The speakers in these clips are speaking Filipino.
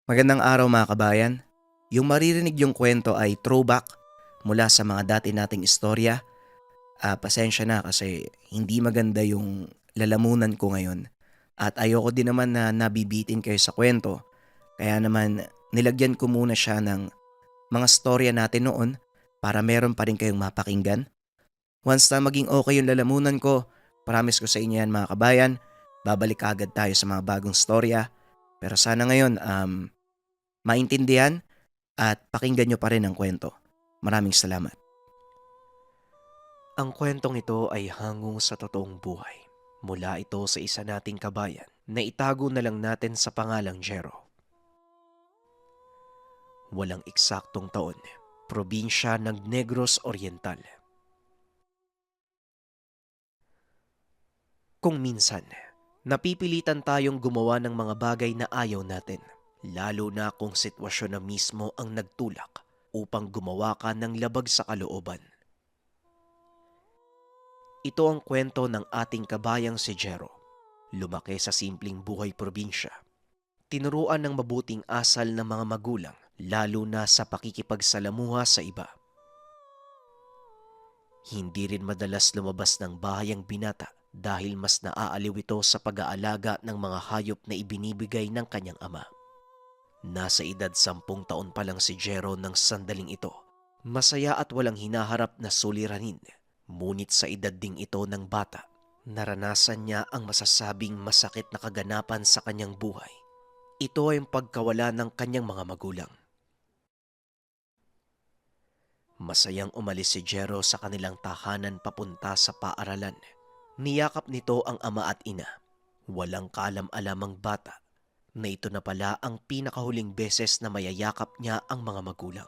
Magandang araw mga kabayan. Yung maririnig yung kwento ay throwback mula sa mga dati nating istorya. Pasensya na kasi hindi maganda yung lalamunan ko ngayon. At ayoko din naman na nabibitin kayo sa kwento. Kaya naman nilagyan ko muna siya ng mga storya natin noon para meron pa rin kayong mapakinggan. Once na maging okay yung lalamunan ko, promise ko sa inyo yan mga kabayan, babalik agad tayo sa mga bagong storya. Pero sana ngayon maintindihan at pakinggan nyo pa rin ang kwento. Maraming salamat. Ang kwentong ito ay hangong sa totoong buhay. Mula ito sa isa nating kabayan na itago na lang natin sa pangalang Jero. Walang eksaktong taon, probinsya ng Negros Oriental. Kung minsan, napipilitan tayong gumawa ng mga bagay na ayaw natin, lalo na kung sitwasyon na mismo ang nagtulak upang gumawa ka ng labag sa kalooban. Ito ang kwento ng ating kabayang si Jero. Lumaki sa simpleng buhay probinsya. Tinuruan ng mabuting asal ng mga magulang, lalo na sa pakikipagsalamuha sa iba. Hindi rin madalas lumabas ng bahay ang binata dahil mas naaaliw ito sa pag-aalaga ng mga hayop na ibinibigay ng kanyang ama. Nasa edad 10 taon pa lang si Jero ng sandaling ito. Masaya at walang hinaharap na suliranin. Ngunit sa edad ding ito ng bata, naranasan niya ang masasabing masakit na kaganapan sa kanyang buhay. Ito ay ang pagkawala ng kanyang mga magulang. Masayang umalis si Jero sa kanilang tahanan papunta sa paaralan. Niyakap nito ang ama at ina. Walang kaalam-alam ang bata na ito na pala ang pinakahuling beses na mayayakap niya ang mga magulang.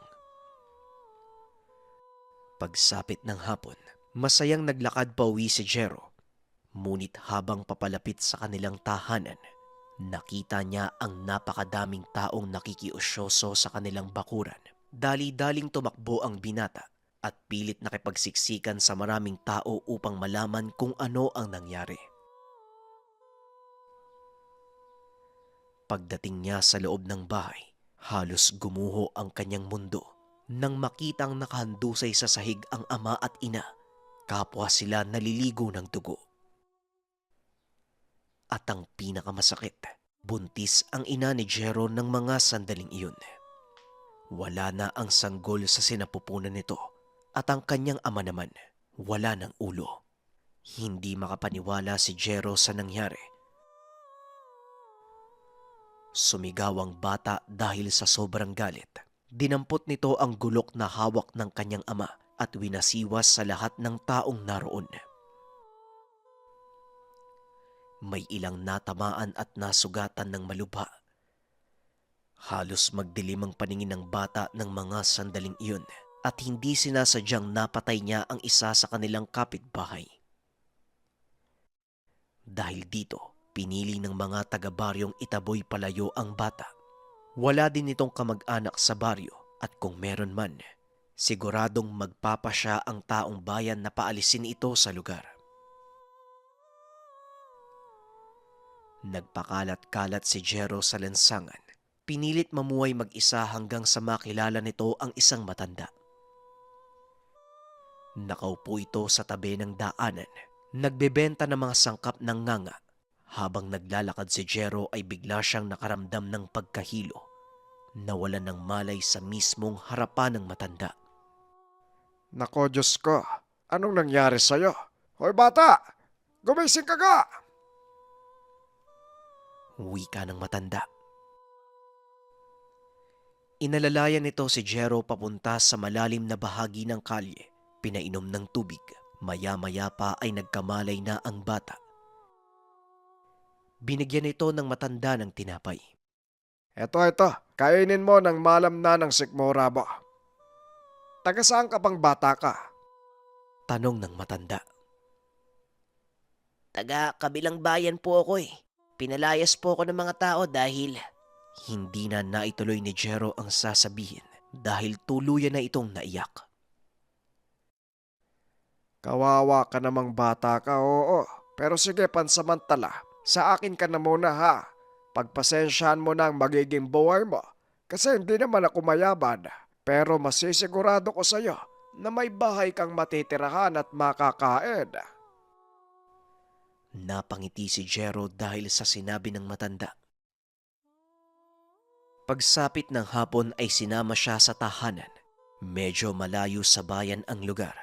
Pagsapit ng hapon, masayang naglakad pauwi si Jero. Ngunit habang papalapit sa kanilang tahanan, nakita niya ang napakadaming taong nakikiusyoso sa kanilang bakuran. Dali-daling tumakbo ang binata at pilit nakipagsiksikan sa maraming tao upang malaman kung ano ang nangyari. Pagdating niya sa loob ng bahay, halos gumuho ang kanyang mundo nang makitang nakahandusay sa sahig ang ama at ina. Kapwa sila naliligo ng dugo. At ang pinakamasakit, buntis ang ina ni Jero ng mga sandaling iyon. Wala na ang sanggol sa sinapupunan nito at ang kanyang ama naman wala ng ulo. Hindi makapaniwala si Jero sa nangyari. Sumigaw ang bata dahil sa sobrang galit. Dinampot nito ang gulok na hawak ng kanyang ama at winasiwas sa lahat ng taong naroon. May ilang natamaan at nasugatan ng malubha. Halos magdilim ang paningin ng bata ng mga sandaling iyon at hindi sinasadyang napatay niya ang isa sa kanilang kapitbahay. Dahil dito, pinili ng mga taga-baryong itaboy palayo ang bata. Wala din itong kamag-anak sa baryo at kung meron man, siguradong magpapasya ang taong bayan na paalisin ito sa lugar. Nagpakalat-kalat si Jero sa lansangan. Pinilit mamuhay mag-isa hanggang sa makilala nito ang isang matanda. Nakaupo ito sa tabi ng daanan. Nagbebenta ng mga sangkap ng nganga. Habang naglalakad si Jero ay bigla siyang nakaramdam ng pagkahilo. Nawalan ng malay sa mismong harapan ng matanda. Nako, Diyos ko. Anong nangyari sa'yo? Hoy bata! Gumising ka ga! Wika ng matanda. Inalalayan nito si Jero papunta sa malalim na bahagi ng kalye. Pinainom ng tubig. Maya-maya pa ay nagkamalay na ang bata. Binigyan ito ng matanda ng tinapay. Ito. Kainin mo ng malam na ng sikmura mo. Taga saan ka bang bata ka? Tanong ng matanda. Taga kabilang bayan po ako eh. Pinalayas po ako ng mga tao dahil Hindi na naituloy ni Jero ang sasabihin dahil tuluyan na itong naiyak. Kawawa ka namang bata ka, oo. Pero sige, pansamantala. Sa akin ka na muna ha. Pagpasensyahan mo na ang magiging buhay mo Kasi hindi naman ako mayaman. Pero masisigurado ko sa'yo na may bahay kang matitirahan at makakain. Napangiti si Jero dahil sa sinabi ng matanda. Pagsapit ng hapon ay sinama siya sa tahanan. Medyo malayo sa bayan ang lugar.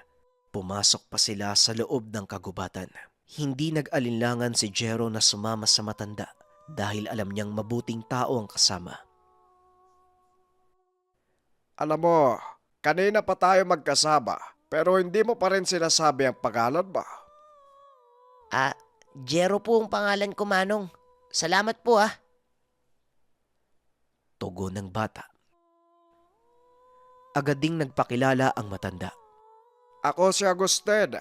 Pumasok pa sila sa loob ng kagubatan. Hindi nag-alinlangan si Jero na sumama sa matanda dahil alam niyang mabuting tao ang kasama. Alam mo, kanina pa tayo magkasama pero hindi mo pa rin sinasabi ang pangalan mo. Ah, Jero po ang pangalan ko, Manong. Salamat po ah. Tugon ng bata. Agad ding nagpakilala ang matanda. Ako si Agustin.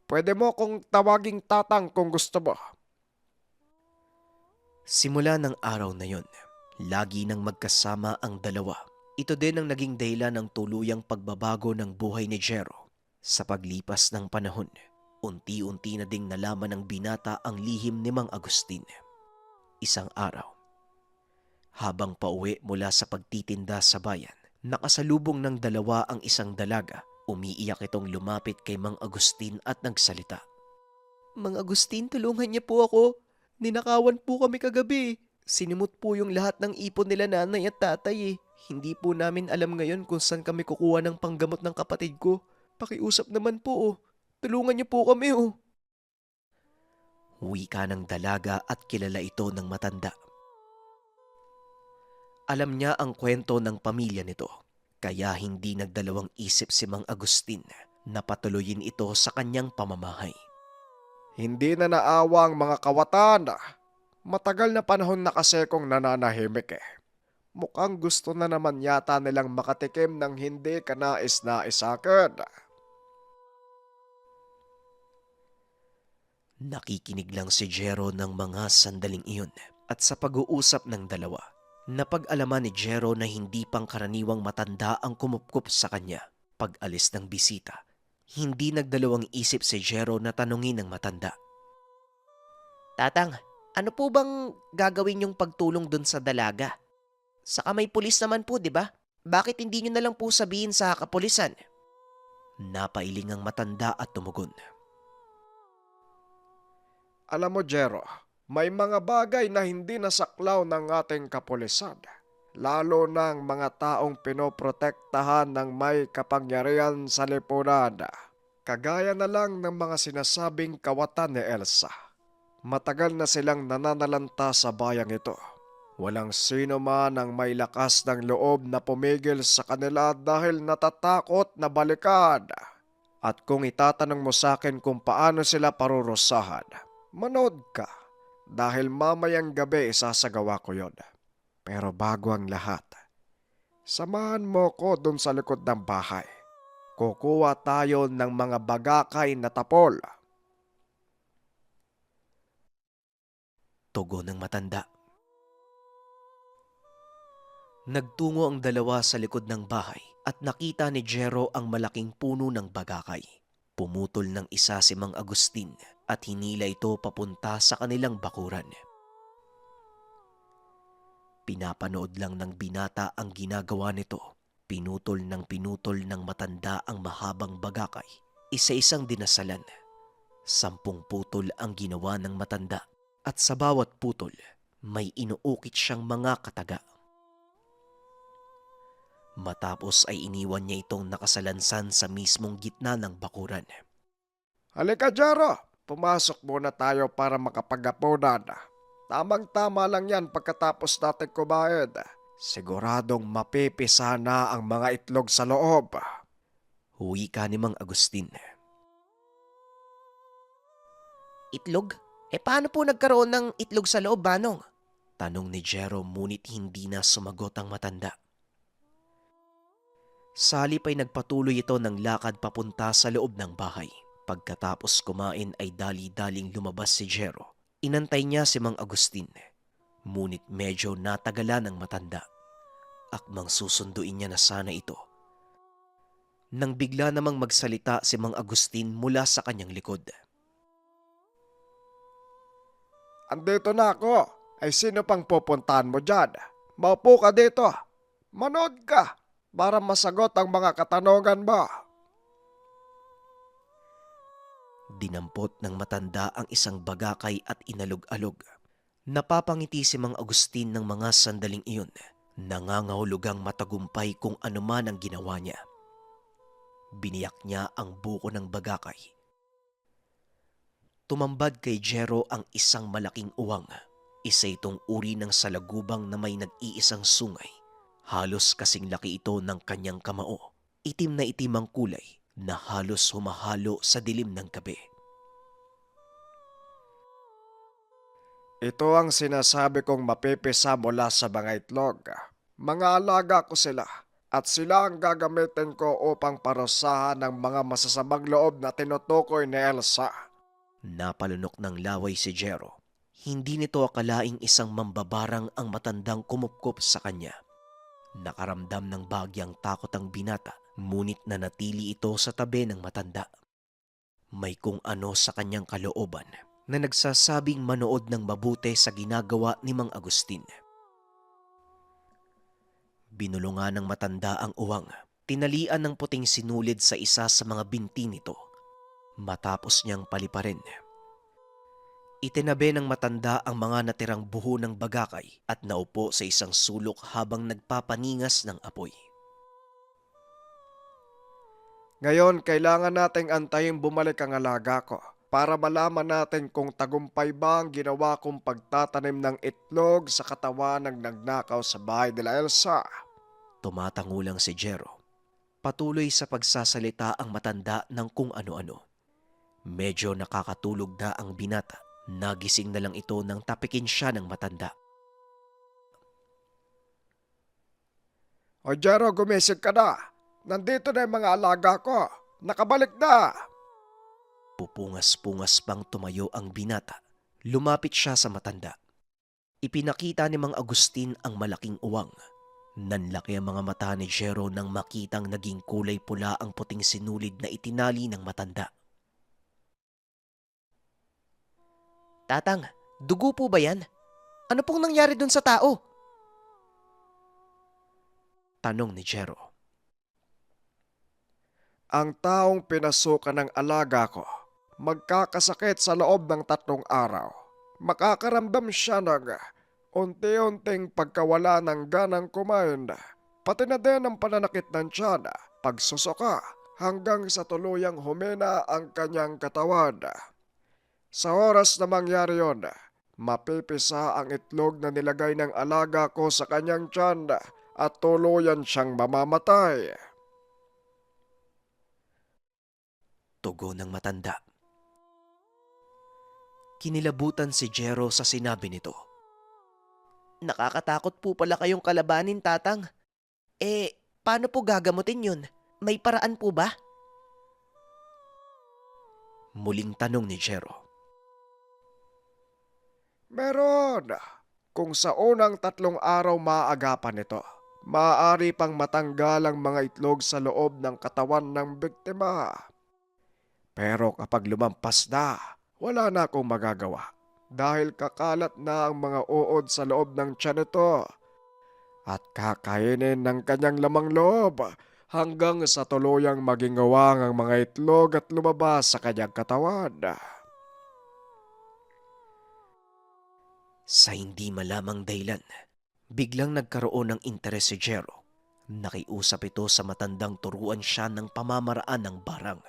Pwede mo kong tawaging tatang kung gusto mo. Simula ng araw na yon, lagi nang magkasama ang dalawa. Ito din ang naging dahilan ng tuluyang pagbabago ng buhay ni Jero. Sa paglipas ng panahon, unti-unti na ding nalaman ng binata ang lihim ni Mang Agustin. Isang araw, habang pauwi mula sa pagtitinda sa bayan, nakasalubong ng dalawa ang isang dalaga. Umiiyak itong lumapit kay Mang Agustin at nagsalita. Mang Agustin, tulungan niya po ako. Ninakawan po kami kagabi. Sinimot po yung lahat ng ipon nila nanay at tatay eh. Hindi po namin alam ngayon kung saan kami kukuha ng panggamot ng kapatid ko. Pakiusap naman po oh. Tulungan niyo po kami oh. Wika ng dalaga at kilala ito ng matanda. Alam niya ang kwento ng pamilya nito, kaya hindi nagdalawang isip si Mang Agustin na patuloyin ito sa kanyang pamamahay. Hindi na naawa ang mga kawatan. Matagal na panahon na kasi kong nananahimik eh. Mukhang gusto na naman yata nilang makatikim ng hindi kanais-nais sa akin. Nakikinig lang si Jero ng mga sandaling iyon at sa pag-uusap ng dalawa, napag-alaman ni Jero na hindi pangkaraniwang matanda ang kumupkup sa kanya. Pag-alis ng bisita, hindi nagdalawang isip si Jero na tanungin ng matanda. Tatang, ano po bang gagawin yung pagtulong dun sa dalaga? Saka may pulis naman po, di ba? Bakit hindi nyo na lang po sabihin sa kapulisan? Napailing ang matanda at tumugon. Alam mo, Jero, may mga bagay na hindi nasaklaw ng ating kapulisan. Lalo na ang mga taong pinoprotektahan ng may kapangyarihan sa lipunan. Kagaya na lang ng mga sinasabing kawatan ni Elsa. Matagal na silang nananalanta sa bayang ito. Walang sino man ang may lakas ng loob na pumigil sa kanila dahil natatakot na balikan. At kung itatanong mo sa akin kung paano sila parurusahan, manood ka dahil mamayang gabi isasagawa ko yon. Pero bago ang lahat, samahan mo ko dun sa likod ng bahay. Kukuha tayo ng mga bagakay na tapol. Tugon ng matanda. Nagtungo ang dalawa sa likod ng bahay at nakita ni Jero ang malaking puno ng bagakay. Pumutol ng isa si Mang Agustin at hinila ito papunta sa kanilang bakuran. Pinapanood lang ng binata ang ginagawa nito. Pinutol ng matanda ang mahabang bagakay. Isa-isang dinasalan. 10 putol ang ginawa ng matanda at sa bawat putol may inuukit siyang mga kataga. Matapos ay iniwan niya itong nakasalansan sa mismong gitna ng bakuran. Halika, Jero. Pumasok muna tayo para makapagapunan. Tamang-tama lang yan pagkatapos natin kumain. Siguradong mapipisa na ang mga itlog sa loob. Wika ni Mang Agustin. Itlog? Paano po nagkaroon ng itlog sa loob, Manong? Tanong ni Jero ngunit hindi na sumagot ang matanda. Salip ay nagpatuloy ito ng lakad papunta sa loob ng bahay. Pagkatapos kumain ay dali-daling lumabas si Jero. Inantay niya si Mang Agustin. Ngunit medyo natagalan ang matanda. Akmang susunduin niya na sana ito. Nang bigla namang magsalita si Mang Agustin mula sa kanyang likod. Andito na ako. Ay sino pang pupuntahan mo dyan? Maupo ka dito. Manood ka para masagot ang mga katanungan mo. Dinampot ng matanda ang isang bagakay at inalog-alog. Napapangiti si Mang Agustin ng mga sandaling iyon. Nangangahulugang matagumpay kung anuman ang ginawa niya. Biniyak niya ang buko ng bagakay. Tumambad kay Jero ang isang malaking uwang. Isa itong uri ng salagubang na may nag-iisang sungay. Halos kasing laki ito ng kanyang kamao. Itim na itim ang kulay na halos humahalo sa dilim ng gabi. Ito ang sinasabi kong mapipisa mula sa mga itlog. Mga alaga ko sila at sila ang gagamitin ko upang parusahan ng mga masasamang loob na tinutukoy ni Elsa. Napalunok ng laway si Jero. Hindi nito akalaing isang mambabarang ang matandang kumupkop sa kanya. Nakaramdam ng bagyang takot ang binata, ngunit nanatili ito sa tabi ng matanda. May kung ano sa kanyang kalooban na nagsasabing manood ng mabuti sa ginagawa ni Mang Agustin. Binulungan ng matanda ang uwang. Tinalian ng puting sinulid sa isa sa mga binti nito. Matapos niyang paliparin, itinabi ng matanda ang mga natirang buho ng bagakay at naupo sa isang sulok habang nagpapaningas ng apoy. Ngayon, kailangan nating antayin bumalik ang alaga ko para malaman natin kung tagumpay ba ang ginawa kong pagtatanim ng itlog sa katawan ng nagnakaw sa bahay nila Elsa. Tumatangulang si Jero. Patuloy sa pagsasalita ang matanda ng kung ano-ano. Medyo nakakatulog na ang binata. Nagising na lang ito nang tapikin siya ng matanda. O Jero, gumising ka na. Nandito na yung mga alaga ko. Nakabalik na. Pupungas-pungas pang tumayo ang binata. Lumapit siya sa matanda. Ipinakita ni Mang Agustin ang malaking uwang. Nanlaki ang mga mata ni Jero nang makitang naging kulay pula ang puting sinulid na itinali ng matanda. Tatang, dugo po ba yan? Ano pong nangyari dun sa tao? Tanong ni Jero. Ang taong pinasukan ng alaga ko, magkakasakit sa loob ng 3 araw. Makakaramdam siya ng unti-unting pagkawala ng ganang kumain, pati na din ang pananakit ng tiyan, pagsusuka, hanggang sa tuluyang humina ang kanyang katawan. Sa oras na mangyari yon, mapipisa ang itlog na nilagay ng alaga ko sa kanyang tiyan at tuluyan siyang mamamatay. Tugon ng matanda. Kinilabutan si Jero sa sinabi nito. Nakakatakot po pala kayong kalabanin, Tatang. Paano po gagamutin yun? May paraan po ba? Muling tanong ni Jero. Meron. Kung sa unang 3 araw maaagapan ito, maaari pang matanggal ang mga itlog sa loob ng katawan ng biktima. Pero kapag lumampas na, wala na akong magagawa dahil kakalat na ang mga uod sa loob ng tiyan nito at kakainin ng kanyang lamang loob hanggang sa tuluyang maging ngawang ang mga itlog at lumabas sa kanyang katawan. Sa hindi malamang dahilan, biglang nagkaroon ng interes si Jero. Nakiusap ito sa matandang turuan siya ng pamamaraan ng barang.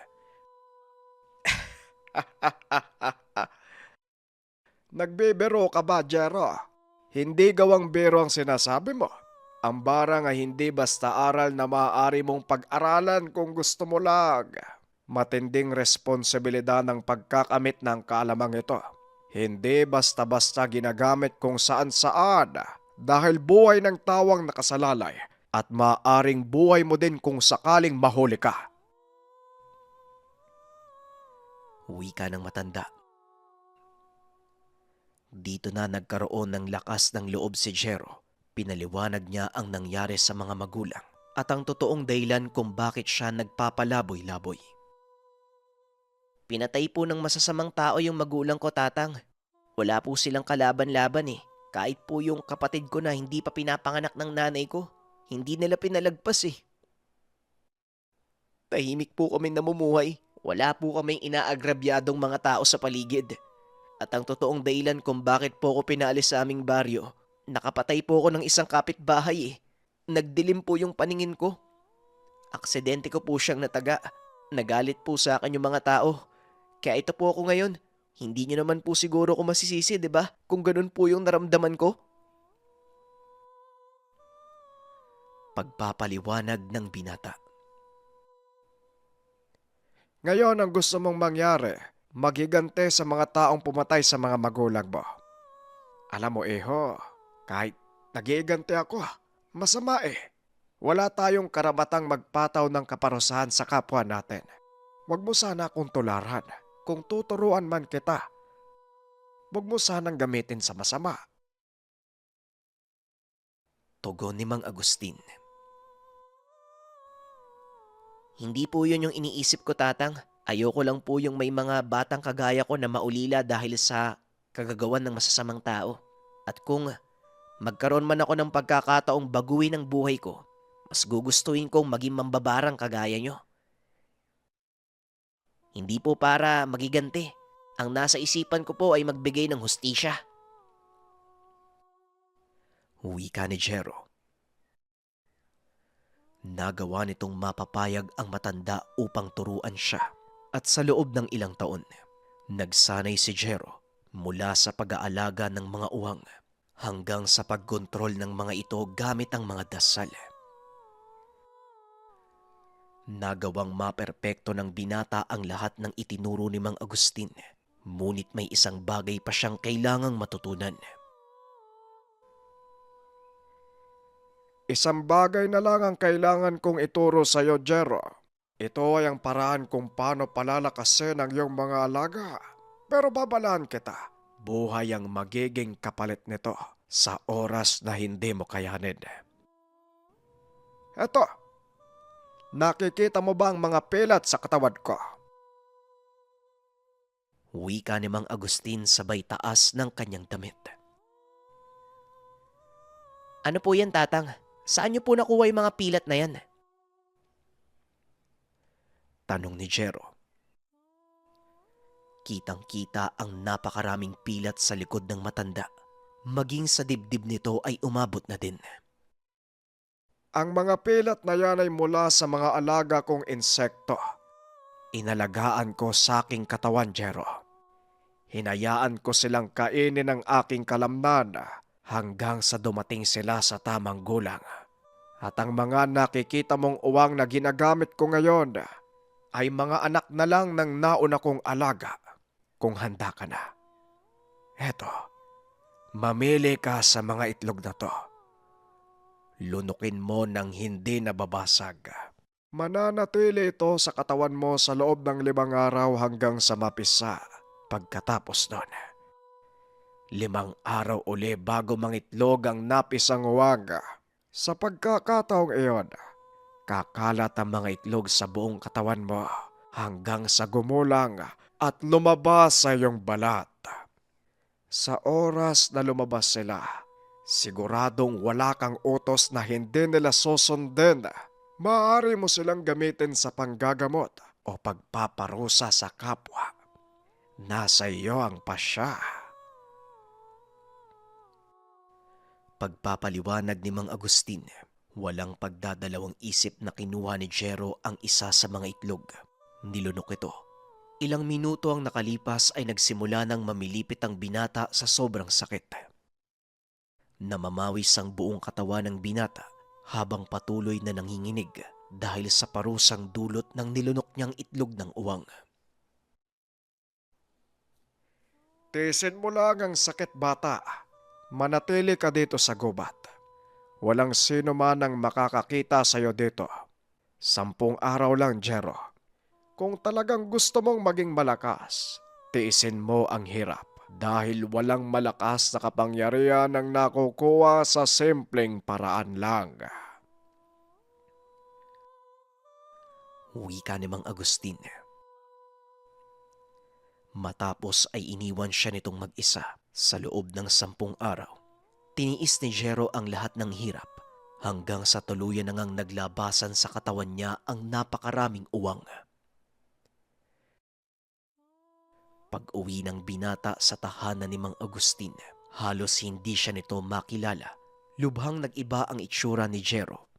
Nagbibiro ka ba, Jero? Hindi gawang biro ang sinasabi mo. Ang barang ay hindi basta aral na maaari mong pag-aralan kung gusto mo lang. Matinding responsibilidad ng pagkakamit ng kaalamang ito. Hindi basta-basta ginagamit kung saan-saan dahil buhay ng tawang nakasalalay at maaring buhay mo din kung sakaling mahuli ka. Wika ng matanda. Dito na nagkaroon ng lakas ng loob si Jero. Pinaliwanag niya ang nangyari sa mga magulang at ang totoong dahilan kung bakit siya nagpapalaboy-laboy. Pinatay po ng masasamang tao yung magulang ko, Tatang. Wala po silang kalaban-laban Kahit po yung kapatid ko na hindi pa pinapanganak ng nanay ko, hindi nila pinalagpas eh. Tahimik po kami namumuhay. Wala po kaming inaagrabyadong mga tao sa paligid. At ang totoong dahilan kung bakit po ako pinaalis sa aming baryo, nakapatay po ako ng isang kapitbahay eh. Nagdilim po yung paningin ko. Aksidente ko po siyang nataga. Nagalit po sa akin yung mga tao. Kaya ito po ako ngayon. Hindi niyo naman po siguro ko masisisi, di ba? Kung ganun po yung naramdaman ko. Pagpapaliwanag ng binata. Ngayon ang gusto mong mangyari, magigante sa mga taong pumatay sa mga magulang mo. Alam mo, Iho, kahit nag-iigante ako, masama eh. Wala tayong karamatang magpataw ng kaparusahan sa kapwa natin. Huwag mo sana akong tularan. Kung tuturuan man kita, huwag mo sanang gamitin sa masama. Tugon ni Mang Agustin. Hindi po yun yung iniisip ko, Tatang. Ayoko lang po yung may mga batang kagaya ko na maulila dahil sa kagagawan ng masasamang tao. At kung magkaroon man ako ng pagkakataong baguhin ang buhay ko, mas gugustuhin kong maging mambabarang kagaya nyo. Hindi po para magigante. Ang nasa isipan ko po ay magbigay ng hustisya. Wika ni Jero. Nagawa nitong mapapayag ang matanda upang turuan siya. At sa loob ng ilang taon, nagsanay si Jero mula sa pag-aalaga ng mga uwang hanggang sa pagkontrol ng mga ito gamit ang mga dasal. Nagawang maperpekto ng binata ang lahat ng itinuro ni Mang Agustin, ngunit may isang bagay pa siyang kailangang matutunan. Isang bagay na lang ang kailangan kong ituro sa iyo, Jero. Ito ay ang paraan kung paano palalakasin ang iyong mga alaga. Pero babalaan kita, buhay ang magiging kapalit nito sa oras na hindi mo kayanin. Eto, nakikita mo ba ang mga pilat sa katawan ko? Wika ni Mang Agustin sabay taas ng kanyang damit. Ano po yan, Tatang? Saan niyo po nakuha yung mga pilat na yan? Tanong ni Jero. Kitang-kita ang napakaraming pilat sa likod ng matanda. Maging sa dibdib nito ay umabot na din. Ang mga pilat na yan ay mula sa mga alaga kong insekto. Inalagaan ko sa aking katawan, Jero. Hinayaan ko silang kainin ng aking kalamnan hanggang sa dumating sila sa tamang gulang. At ang mga nakikita mong uwang na ginagamit ko ngayon ay mga anak na lang ng nauna kong alaga. Kung handa ka na. Eto, mamili ka sa mga itlog na to. Lunukin mo ng hindi nababasag. Mananatili ito sa katawan mo sa loob ng 5 araw hanggang sa mapisa. Pagkatapos nun, 5 araw uli bago mangitlog ang napisang uwag. Sa pagkakataong iyon, kakalat ang mga itlog sa buong katawan mo hanggang sa gumulang at lumabas sa iyong balat. Sa oras na lumabas sila, siguradong wala kang utos na hindi nila susundin. Maaari mo silang gamitin sa panggagamot o pagpaparusa sa kapwa. Nasa iyo ang pasya. Pagpapaliwanag ni Mang Agustin, walang pagdadalawang isip na kinuha ni Jero ang isa sa mga itlog. Nilunok ito. Ilang minuto ang nakalipas ay nagsimula ng mamilipit ang binata sa sobrang sakit. Namamawis ang buong katawan ng binata habang patuloy na nanginginig dahil sa parusang dulot ng nilunok niyang itlog ng uwang. Tiisin mo lang ang sakit, bata. Manatili ka dito sa gubat. Walang sino man ang makakakita sa iyo dito. 10 araw lang, Jero. Kung talagang gusto mong maging malakas, tiisin mo ang hirap dahil walang malakas na kapangyarihan ang nakukuha sa simpleng paraan lang. Wika ni Mang Agustin. Matapos ay iniwan siya nitong mag-isa sa loob ng 10 araw. Tiniis ni Jero ang lahat ng hirap hanggang sa tuluyan na ngang naglabasan sa katawan niya ang napakaraming uwang. Pag-uwi ng binata sa tahanan ni Mang Agustin, halos hindi siya nito makilala. Lubhang nag-iba ang itsura ni Jero.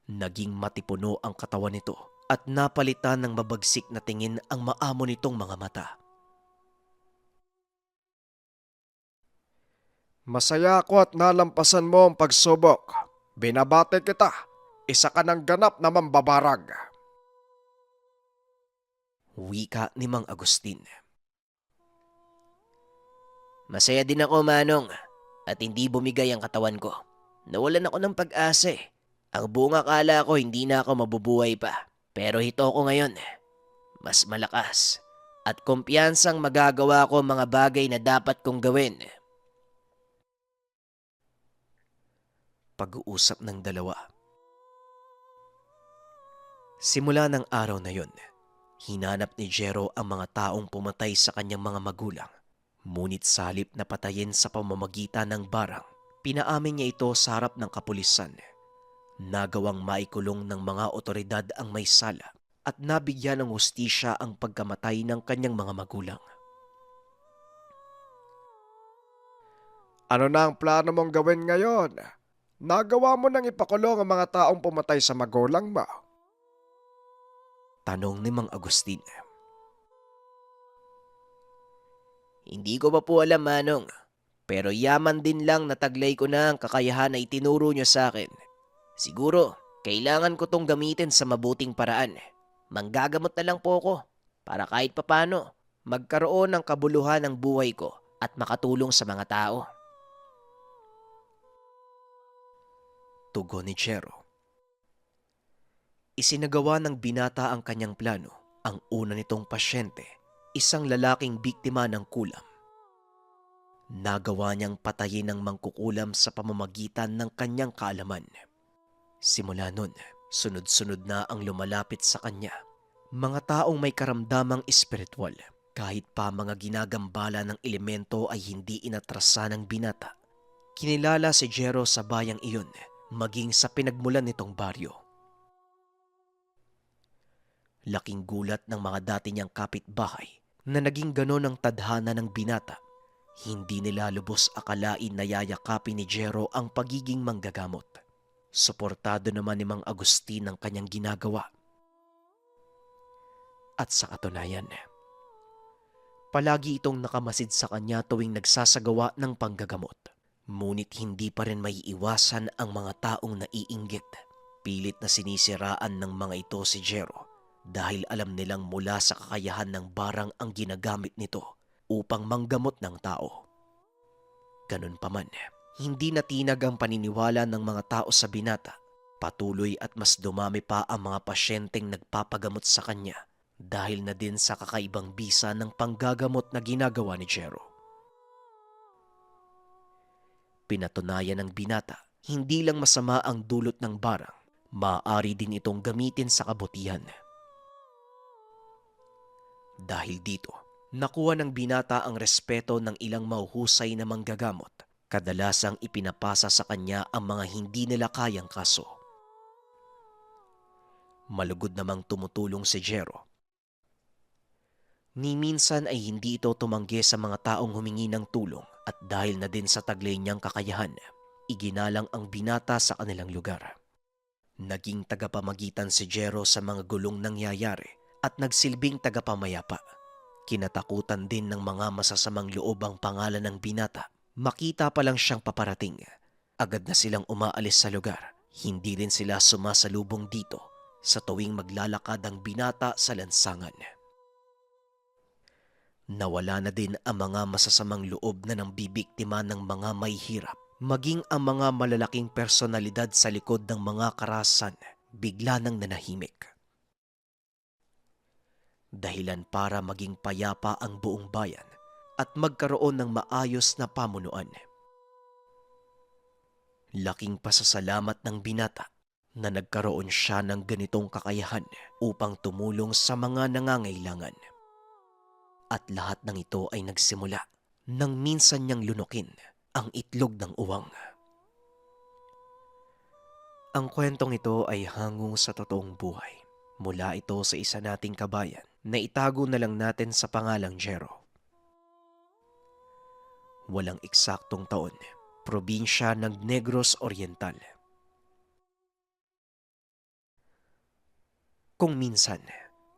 Naging matipuno ang katawan nito at napalitan ng mabagsik na tingin ang maamo nitong mga mata. Masaya ako at nalampasan mo ang pagsubok. Binabate kita. Isa ka ng ganap na mambabarag. Wika ni Mang Agustin. Masaya din ako, Manong, at hindi bumigay ang katawan ko. Nawalan ako ng pag-asa. Ang buong akala ko hindi na ako mabubuhay pa. Pero hito ko ngayon, mas malakas at kumpiyansang magagawa ko mga bagay na dapat kong gawin. Pag-uusap ng dalawa. Simula ng araw na yon, hinanap ni Jero ang mga taong pumatay sa kanyang mga magulang. Ngunit sa halip na patayin sa pamamagitan ng barang, pinaamin niya ito sa harap ng kapulisan. Nagawang maikulong ng mga otoridad ang may sala at nabigyan ng hustisya ang pagkamatay ng kanyang mga magulang. Ano na ang plano mong gawin ngayon? Nagawa mo nang ipakulong ang mga taong pumatay sa magulang mo. Tanong ni Mang Agustin. Hindi ko pa po alam, Manong. Pero yaman din lang nataglay ko na ang kakayahan na itinuro niyo sa akin. Siguro, kailangan ko tong gamitin sa mabuting paraan. Manggagamot na lang po ako para kahit papano magkaroon ng kabuluhan ng buhay ko at makatulong sa mga tao. Tugon ni Jero. Isinagawa ng binata ang kanyang plano. Ang una nitong pasyente, isang lalaking biktima ng kulam. Nagawa niyang patayin ng mangkukulam sa pamamagitan ng kanyang kaalaman. Simula nun, sunod-sunod na ang lumalapit sa kanya. Mga taong may karamdamang espiritual. Kahit pa mga ginagambala ng elemento ay hindi inatrasa ng binata. Kinilala si Jero sa bayang iyon, maging sa pinagmulan nitong baryo. Laking gulat ng mga dati niyang kapitbahay na naging ganon ang tadhana ng binata. Hindi nila lubos akalain na yayakapin ni Jero ang pagiging manggagamot. Suportado naman ni Mang Agustin ang kanyang ginagawa. At sa katunayan, palagi itong nakamasid sa kanya tuwing nagsasagawa ng panggagamot. Ngunit hindi pa rin may iwasan ang mga taong naiinggit. Pilit na sinisiraan ng mga ito si Jero dahil alam nilang mula sa kakayahan ng barang ang ginagamit nito upang manggamot ng tao. Ganun pa man, hindi natinag ang paniniwala ng mga tao sa binata. Patuloy at mas dumami pa ang mga pasyenteng nagpapagamot sa kanya dahil na din sa kakaibang bisa ng panggagamot na ginagawa ni Jero. Pinatunayan ng binata, hindi lang masama ang dulot ng barang, maaari din itong gamitin sa kabutihan. Dahil dito, nakuha ng binata ang respeto ng ilang mahuhusay na manggagamot. Kadalasang ipinapasa sa kanya ang mga hindi nila kayang kaso. Malugod namang tumutulong si Jero. Ni minsan ay hindi ito tumanggi sa mga taong humingi ng tulong at dahil na din sa taglay niyang kakayahan, iginalang ang binata sa kanilang lugar. Naging tagapamagitan si Jero sa mga gulong nangyayari at nagsilbing tagapamayapa. Kinatakutan din ng mga masasamang loob ang pangalan ng binata. Makita pa lang siyang paparating, agad na silang umaalis sa lugar. Hindi rin sila sumasalubong dito sa tuwing maglalakad ang binata sa lansangan. Nawala na din ang mga masasamang loob na nang bibiktima ng mga may hirap. Maging ang mga malalaking personalidad sa likod ng mga karahasan bigla nang nanahimik. Dahilan para maging payapa ang buong bayan at magkaroon ng maayos na pamunuan. Laking pasasalamat ng binata na nagkaroon siya ng ganitong kakayahan upang tumulong sa mga nangangailangan. At lahat ng ito ay nagsimula nang minsan niyang lunukin ang itlog ng uwang. Ang kwentong ito ay hango sa totoong buhay. Mula ito sa isa nating kabayan na itago na lang natin sa pangalang Jero. Walang eksaktong taon, probinsya ng Negros Oriental. Kung minsan,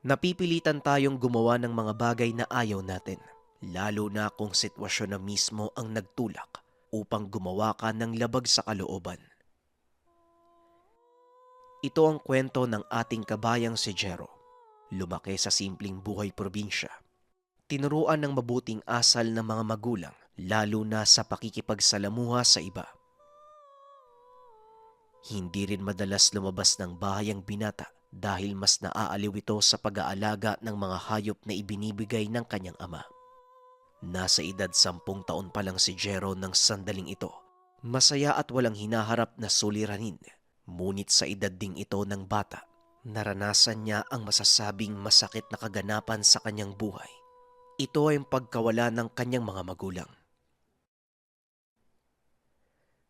napipilitan tayong gumawa ng mga bagay na ayaw natin, lalo na kung sitwasyon na mismo ang nagtulak upang gumawa ka ng labag sa kalooban. Ito ang kwento ng ating kabayang si Jero. Lumaki sa simpleng buhay probinsya. Tinuruan ng mabuting asal ng mga magulang, lalo na sa pakikipagsalamuha sa iba. Hindi rin madalas lumabas ng bahay ang binata dahil mas naaaliw ito sa pag-aalaga ng mga hayop na ibinibigay ng kanyang ama. Nasa edad 10 taon pa lang si Jero ng sandaling ito. Masaya at walang hinaharap na suliranin. Ngunit sa edad ding ito ng bata, naranasan niya ang masasabing masakit na kaganapan sa kanyang buhay. Ito ay ang pagkawala ng kanyang mga magulang.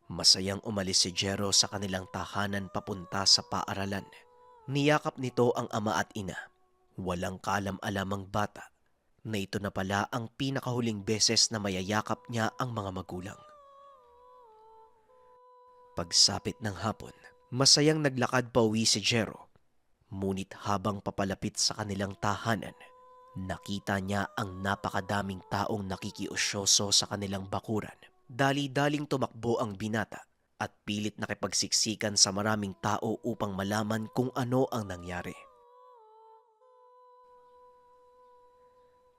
Masayang umalis si Jero sa kanilang tahanan papunta sa paaralan. Niyakap nito ang ama at ina. Walang kaalam-alam ang bata na ito na pala ang pinakahuling beses na mayayakap niya ang mga magulang. Pagsapit ng hapon, masayang naglakad pa uwi si Jero. Ngunit habang papalapit sa kanilang tahanan, nakita niya ang napakadaming taong nakikiusyoso sa kanilang bakuran. Dali-daling tumakbo ang binata at pilit nakipagsiksikan sa maraming tao upang malaman kung ano ang nangyari.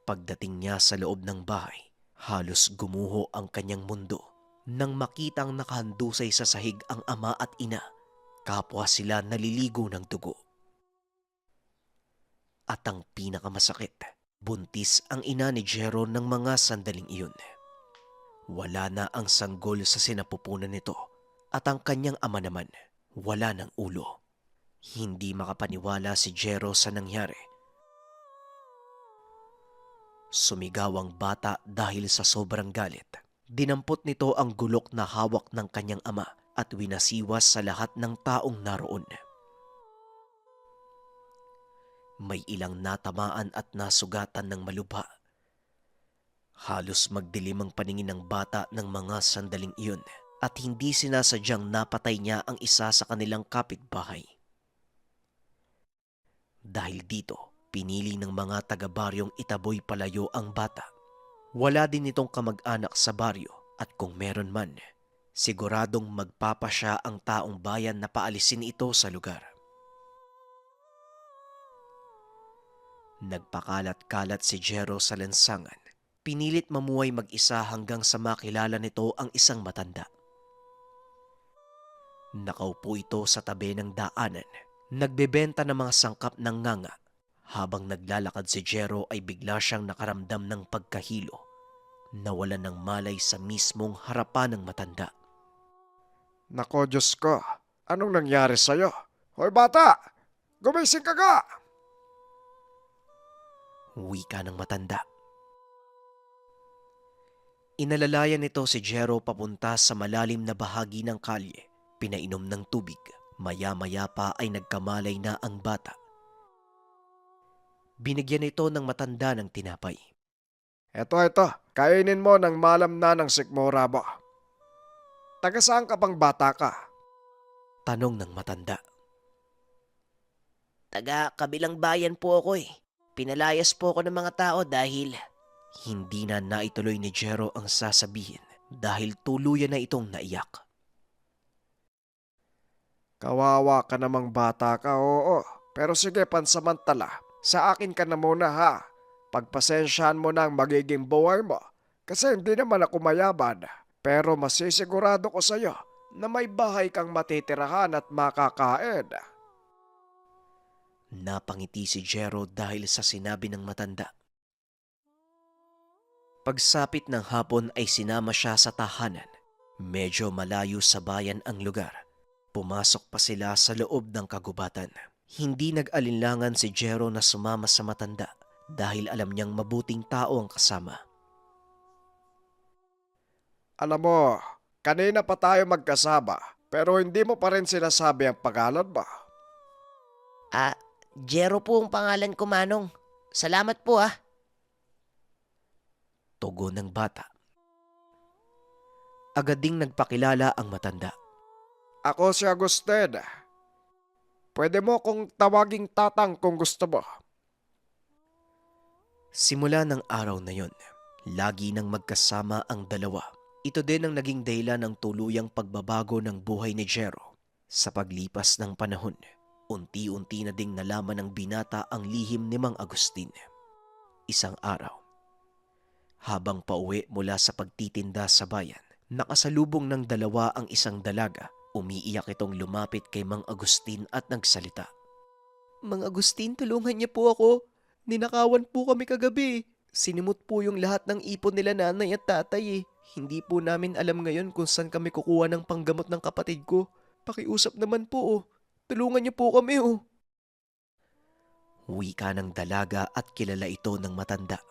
Pagdating niya sa loob ng bahay, halos gumuho ang kanyang mundo nang makitang nakahandusay sa sahig ang ama at ina. Kapwa sila naliligo ng dugo. At ang pinakamasakit, buntis ang ina ni Jero ng mga sandaling iyon. Wala na ang sanggol sa sinapupunan nito at ang kanyang ama naman wala ng ulo. Hindi makapaniwala si Jero sa nangyari. Sumigaw ang bata dahil sa sobrang galit. Dinampot nito ang gulok na hawak ng kanyang ama at winasiwas sa lahat ng taong naroon. May ilang natamaan at nasugatan ng malubha. Halos magdilim ang paningin ng bata ng mga sandaling iyon at hindi sinasadyang napatay niya ang isa sa kanilang kapitbahay. Dahil dito, pinili ng mga taga-baryong itaboy palayo ang bata. Wala din itong kamag-anak sa baryo at kung meron man, siguradong magpapasya ang taong bayan na paalisin ito sa lugar. Nagpakalat-kalat si Jero sa lansangan. Pinilit mamuhay mag-isa hanggang sa makilala nito ang isang matanda. Nakaupo ito sa tabi ng daanan. Nagbebenta ng mga sangkap ng nganga. Habang naglalakad si Jero ay bigla siyang nakaramdam ng pagkahilo. Nawalan ng malay sa mismong harapan ng matanda. Nako Diyos ko, anong nangyari sa'yo? Hoy bata, gumising ka ga! Wika ng matanda. Inalalayan nito si Jero papunta sa malalim na bahagi ng kalye. Pinainom ng tubig. Maya-maya pa ay nagkamalay na ang bata. Binigyan ito ng matanda ng tinapay. Ito, kainin mo ng malam na ng sikmura mo. Taga saan ka bang bata ka? Tanong ng matanda. Taga kabilang bayan po ako eh. Pinalayas po ako ng mga tao dahil... Hindi na naituloy ni Jero ang sasabihin dahil tuluyan na itong naiyak. Kawawa ka namang bata ka, oo. Pero sige, pansamantala. Sa akin ka na muna ha. Pagpasensyahan mo na ang magiging buhay mo. Kasi hindi naman ako mayaman. Pero masisigurado ko sa'yo na may bahay kang matitirahan at makakain. Napangiti si Jero dahil sa sinabi ng matanda. Pagsapit ng hapon ay sinama siya sa tahanan. Medyo malayo sa bayan ang lugar. Pumasok pa sila sa loob ng kagubatan. Hindi nag-alinlangan si Jero na sumama sa matanda dahil alam niyang mabuting tao ang kasama. Alam mo, kanina pa tayo magkasama, pero hindi mo pa rin sinasabi ang pangalan mo. Ah, Jero po ang pangalan ko, Manong. Salamat po ah. Tugon ng bata. Agad ding nagpakilala ang matanda. Ako si Agustin. Pwede mo kong tawaging tatang kung gusto mo. Simula ng araw na yon, lagi nang magkasama ang dalawa. Ito din ang naging dahilan ng tuluyang pagbabago ng buhay ni Jero. Sa paglipas ng panahon, unti-unti na ding nalaman ng binata ang lihim ni Mang Agustin. Isang araw, habang pauwi mula sa pagtitinda sa bayan, nakasalubong ng dalawa ang isang dalaga. Umiiyak itong lumapit kay Mang Agustin at nagsalita. Mang Agustin, tulungan niya po ako. Ninakawan po kami kagabi. Sinimot po yung lahat ng ipon nila nanay at tatay eh. Hindi po namin alam ngayon kung saan kami kukuha ng panggamot ng kapatid ko. Pakiusap naman po oh. Tulungan niyo po kami oh. Wika ng dalaga at kilala ito ng matanda.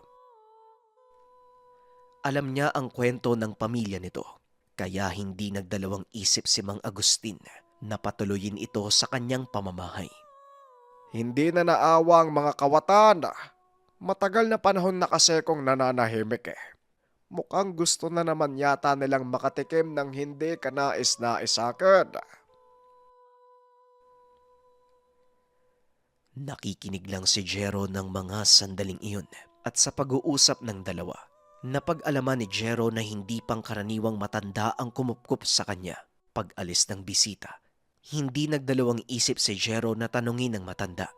Alam niya ang kwento ng pamilya nito. Kaya hindi nagdalawang isip si Mang Agustin na patuloyin ito sa kanyang pamamahay. Hindi na naawa ang mga kawatan. Matagal na panahon na kasi kong nananahimik eh. Mukhang gusto na naman yata nilang makatikim ng hindi kanais-nais akin. Nakikinig lang si Jero ng mga sandaling iyon at sa pag-uusap ng dalawa, napag-alaman ni Jero na hindi pangkaraniwang matanda ang kumupkup sa kanya. Pag-alis ng bisita, hindi nagdalawang isip si Jero na tanungin ng matanda.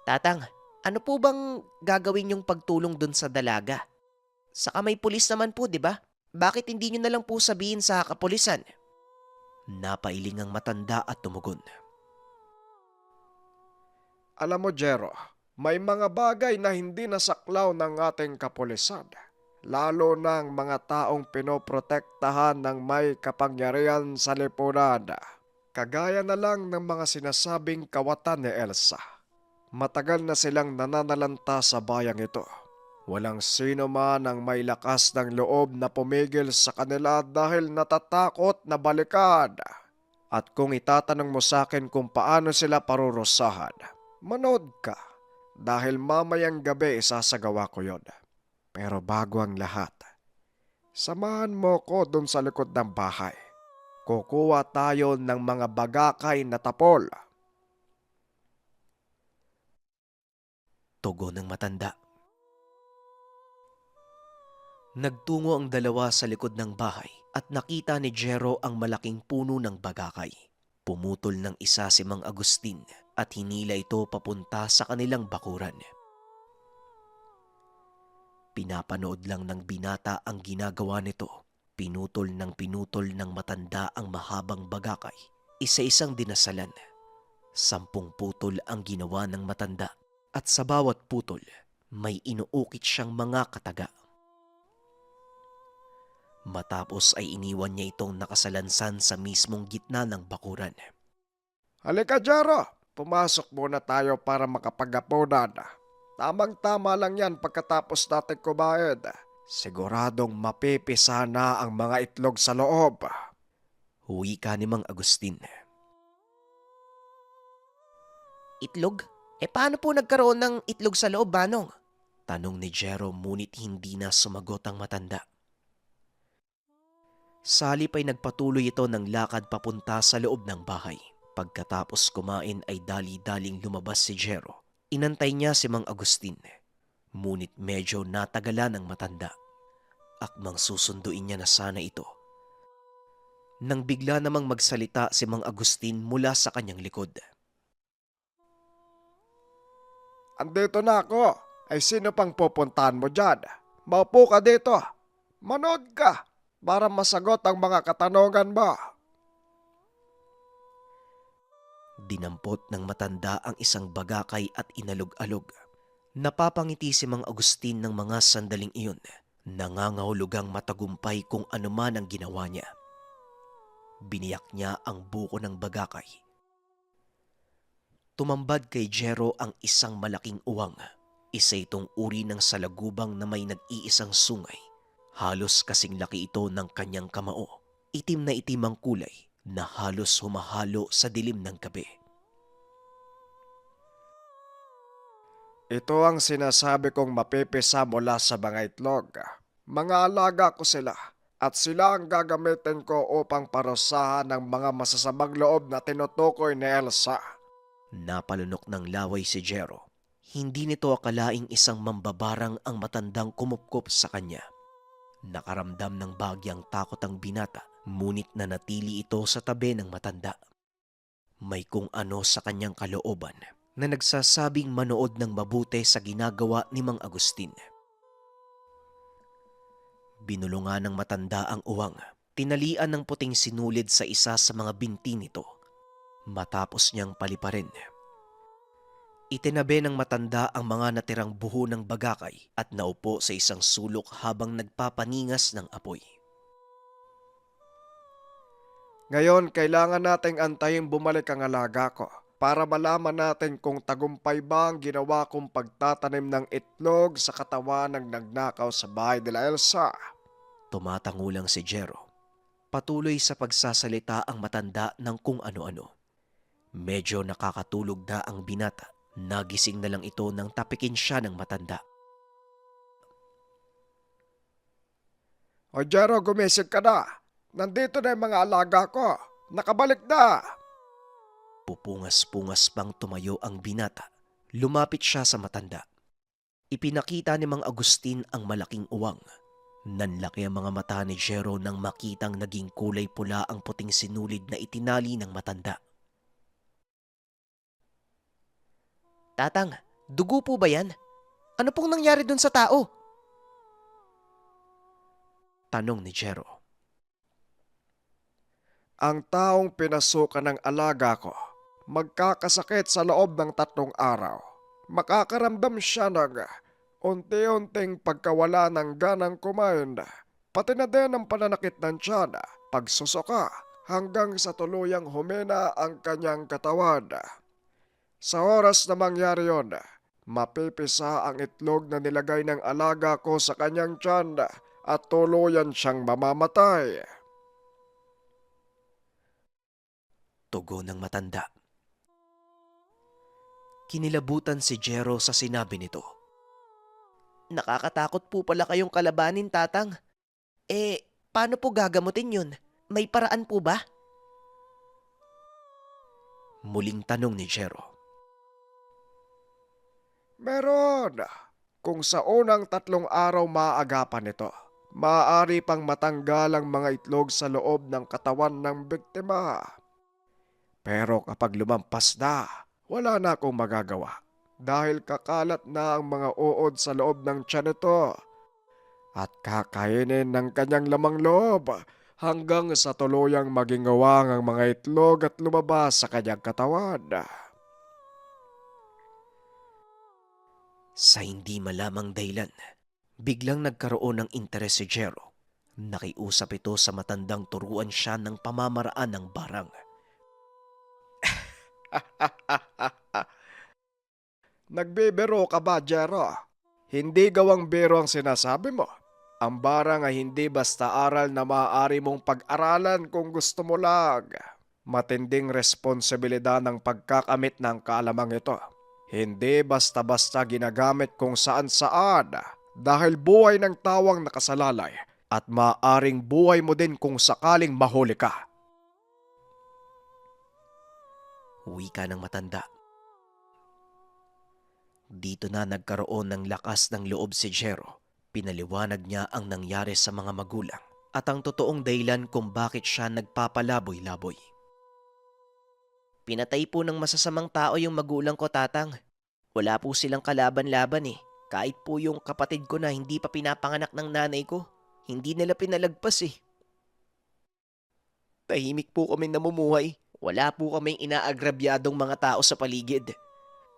Tatang, ano po bang gagawin yung pagtulong dun sa dalaga? Saka may pulis naman po, di ba? Bakit hindi nyo na lang po sabihin sa kapulisan? Napailing ang matanda at tumugon. Alam mo, Jero, may mga bagay na hindi nasaklaw ng ating kapulisan. Lalo ng mga taong pinoprotektahan ng may kapangyarihan sa lipunan. Kagaya na lang ng mga sinasabing kawatan ni Elsa. Matagal na silang nananalanta sa bayang ito. Walang sino man ang may lakas ng loob na pumigil sa kanila dahil natatakot na balikan. At kung itatanong mo sa akin kung paano sila parurusahan, manood ka dahil mamayang gabi isasagawa ko yon. Pero bago ang lahat, samahan mo ko dun sa likod ng bahay. Kukuha tayo ng mga bagakay na tapol. Tugon ng matanda. Nagtungo ang dalawa sa likod ng bahay at nakita ni Jero ang malaking puno ng bagakay. Pumutol ng isa si Mang Agustin at hinila ito papunta sa kanilang bakuran. Pinapanood lang ng binata ang ginagawa nito. Pinutol ng matanda ang mahabang bagakay. Isa-isang dinasalan. 10 putol ang ginawa ng matanda at sa bawat putol may inuukit siyang mga kataga. Matapos ay iniwan niya itong nakasalansan sa mismong gitna ng bakuran. Halika, Jero. Pumasok muna tayo para makapagapunan. Tamang-tama lang yan pagkatapos natin kumain. Siguradong mapipisa na ang mga itlog sa loob. Wika ni Mang Agustin. Itlog? Paano po nagkaroon ng itlog sa loob, Manong? Tanong ni Jero ngunit hindi na sumagot ang matanda. Salip ay nagpatuloy ito ng lakad papunta sa loob ng bahay. Pagkatapos kumain ay dali-daling lumabas si Jero. Inantay niya si Mang Agustin. Ngunit medyo natagalan ang matanda. Akmang susunduin niya na sana ito. Nang bigla namang magsalita si Mang Agustin mula sa kanyang likod. Andito na ako. Ay sino pang pupuntahan mo dyan? Maupo ka dito. Manood ka para masagot ang mga katanungan mo. Dinampot ng matanda ang isang bagakay at inalog-alog. Napapangiti si Mang Agustin ng mga sandaling iyon. Nangangahulugang matagumpay kung ano man ang ginawa niya. Biniyak niya ang buko ng bagakay. Tumambad kay Jero ang isang malaking uwang. Isa itong uri ng salagubang na may nag-iisang sungay Halos kasing laki ito ng kanyang kamao. Itim na itim ang kulay na halos humahalo sa dilim ng gabi. Ito ang sinasabi kong mapipisa mula sa mga itlog. Mga alaga ko sila at sila ang gagamitin ko upang parusahan ng mga masasamang loob na tinutukoy ni Elsa. Napalunok ng laway si Jero. Hindi nito akalaing isang mambabarang ang matandang kumupkop sa kanya. Nakaramdam ng bagyang takot ang binata, ngunit nanatili ito sa tabi ng matanda. May kung ano sa kanyang kalooban na nagsasabing manood ng mabuti sa ginagawa ni Mang Agustin. Binulungan ng matanda ang uwang, tinalian ng puting sinulid sa isa sa mga binti nito. Matapos niyang paliparin, itinabi ng matanda ang mga natirang buho ng bagakay at naupo sa isang sulok habang nagpapaningas ng apoy. Ngayon, kailangan nating antayin bumalik ang alaga ko para malaman natin kung tagumpay ba ang ginawa kong pagtatanim ng itlog sa katawan ng nagnakaw sa bahay nila Elsa. Tumatangulang si Jero. Patuloy sa pagsasalita ang matanda ng kung ano-ano. Medyo nakakatulog na ang binata. Nagising na lang ito nang tapikin siya ng matanda. O Jero, gumising ka na. Nandito na yung mga alaga ko. Nakabalik na. Pupungas-pungas pang tumayo ang binata. Lumapit siya sa matanda. Ipinakita ni Mang Agustin ang malaking uwang. Nanlaki ang mga mata ni Jero nang makitang naging kulay pula ang puting sinulid na itinali ng matanda. Tatang, dugo po ba yan? Ano pong nangyari dun sa tao? Tanong ni Jero. Ang taong pinasukan ng alaga ko, magkakasakit sa loob ng 3 araw. Makakaramdam siya ng unti-unting pagkawala ng ganang kumain, pati na din ang pananakit ng tiyan, pagsusuka, hanggang sa tuluyang humina ang kanyang katawan. Sa oras na mangyari yon, mapipisa ang itlog na nilagay ng alaga ko sa kanyang tiyan at tuluyan siyang mamamatay. Tugon ng matanda. Kinilabutan si Jero sa sinabi nito. Nakakatakot po pala kayong kalabanin, Tatang. Paano po gagamutin yun? May paraan po ba? Muling tanong ni Jero. Meron. Kung sa unang 3 araw maaagapan ito, maaari pang matanggal ang mga itlog sa loob ng katawan ng biktima. Pero kapag lumampas na, wala na akong magagawa dahil kakalat na ang mga uod sa loob ng tiyan nito at kakainin ng kanyang lamang loob hanggang sa tuluyang maging ngawang ang mga itlog at lumabas sa kanyang katawan. Sa hindi malamang dahilan, biglang nagkaroon ng interes si Jero. Nakiusap ito sa matandang turuan siya ng pamamaraan ng barang. Nagbibiro ka ba, Jero? Hindi gawang biro ang sinasabi mo. Ang barang ay hindi basta aral na maaari mong pag-aralan kung gusto mo lang. Matinding responsibilidad ng pagkakamit ng kaalamang ito. Hindi basta-basta ginagamit kung saan-saan dahil buhay ng tawang nakasalalay at maaring buhay mo din kung sakaling mahuli ka. Wika ng matanda. Dito na nagkaroon ng lakas ng loob si Jero. Pinaliwanag niya ang nangyari sa mga magulang at ang totoong dahilan kung bakit siya nagpapalaboy-laboy. Pinatay po ng masasamang tao yung magulang ko, Tatang. Wala po silang kalaban-laban eh. Kahit po yung kapatid ko na hindi pa pinapanganak ng nanay ko, hindi nila pinalagpas eh. Tahimik po kami namumuhay. Wala po kaming inaagrabyadong mga tao sa paligid.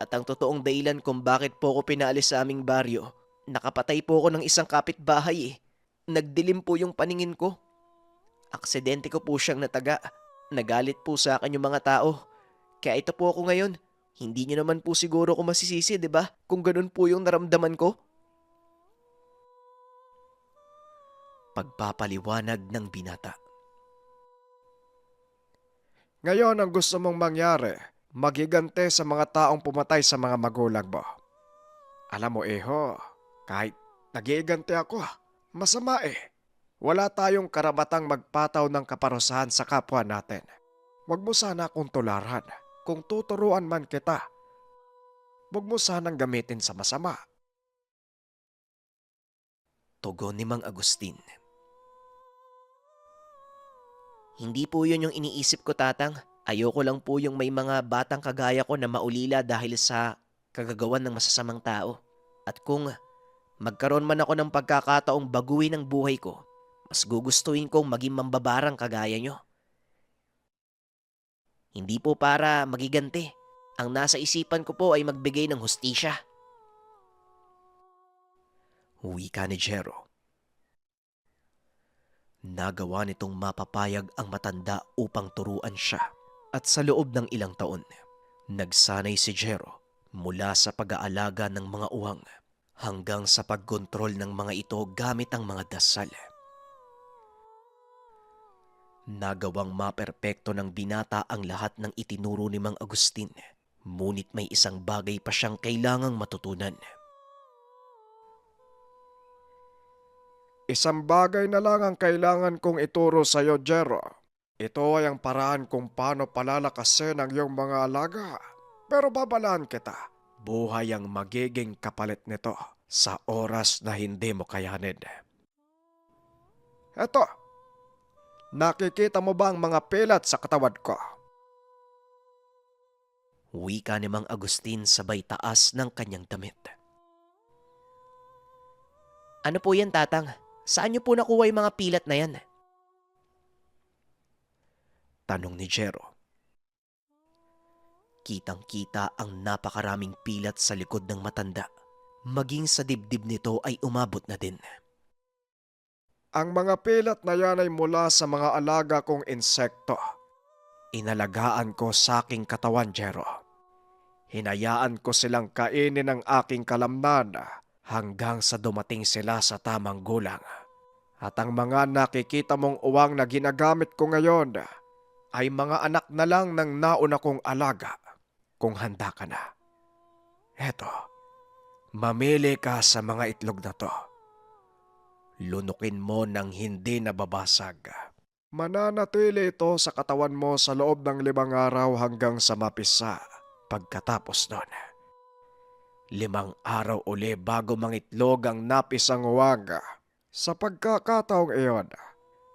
At ang totoong dahilan kung bakit po ako pinaalis sa aming baryo, nakapatay po ako ng isang kapitbahay eh. Nagdilim po yung paningin ko. Aksidente ko po siyang nataga. Nagalit po sa akin yung mga tao. Kaya ito po ako ngayon. Hindi niyo naman po siguro ko masisisi, di ba? Kung ganun po yung naramdaman ko. Pagpapaliwanag ng binata. Ngayon ang gusto mong mangyari, magigante sa mga taong pumatay sa mga magulang mo. Alam mo, Eho, kahit nag-iigante ako, masama eh. Wala tayong karamatang magpataw ng kaparusahan sa kapwa natin. Huwag mo sana akong tularan. Kung tuturuan man kita, huwag mo sanang gamitin sa masama. Tugon ni Mang Agustin. Hindi po yun yung iniisip ko, Tatang. Ayoko lang po yung may mga batang kagaya ko na maulila dahil sa kagagawan ng masasamang tao. At kung magkaroon man ako ng pagkakataong baguhin ang buhay ko, mas gugustuhin kong maging mambabarang kagaya nyo. Hindi po para magiganti. Ang nasa isipan ko po ay magbigay ng hustisya. Wika ni Jero. Nagawa nitong mapapayag ang matanda upang turuan siya. At sa loob ng ilang taon, nagsanay si Jero mula sa pag-aalaga ng mga uwang hanggang sa pagkontrol ng mga ito gamit ang mga dasal. Nagawang maperpekto ng binata ang lahat ng itinuro ni Mang Agustin, ngunit may isang bagay pa siyang kailangang matutunan. Isang bagay na lang ang kailangan kong ituro sa iyo, Jero. Ito ay ang paraan kung paano palalakasin ang iyong mga alaga. Pero babalaan kita, buhay ang magiging kapalit nito sa oras na hindi mo kayanin. Eto, nakikita mo ba ang mga pilat sa katawan ko? Wika ni Mang Agustin sabay taas ng kanyang damit. Ano po yan, Tatang? Saan niyo po nakuha yung mga pilat na yan? Tanong ni Jero. Kitang-kita ang napakaraming pilat sa likod ng matanda. Maging sa dibdib nito ay umabot na din. Ang mga pilat na yan ay mula sa mga alaga kong insekto. Inalagaan ko sa aking katawan, Jero. Hinayaan ko silang kainin ng aking kalamnan hanggang sa dumating sila sa tamang gulang. At ang mga nakikita mong uwang na ginagamit ko ngayon ay mga anak na lang ng nauna kong alaga. Kung handa ka na, eto, mamili ka sa mga itlog na to. Lunukin mo ng hindi nababasag. Mananatili ito sa katawan mo sa loob ng 5 araw hanggang sa mapisa. Pagkatapos nun, 5 araw uli bago mangitlog ang napisang uwang. Sa pagkakataong iyon,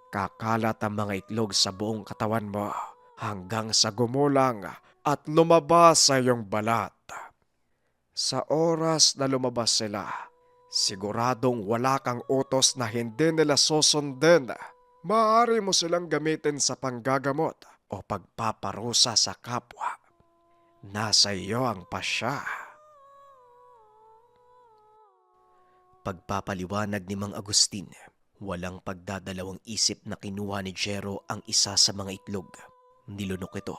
kakalat ang mga itlog sa buong katawan mo hanggang sa gumulang at lumabas sa iyong balat. Sa oras na lumabas sila, siguradong wala kang utos na hindi nila susundin. Maaari mo silang gamitin sa panggagamot o pagpaparusa sa kapwa. Nasa iyo ang pasya. Pagpapaliwanag ni Mang Agustin, walang pagdadalawang isip na kinuha ni Jero ang isa sa mga itlog. Nilunok ito.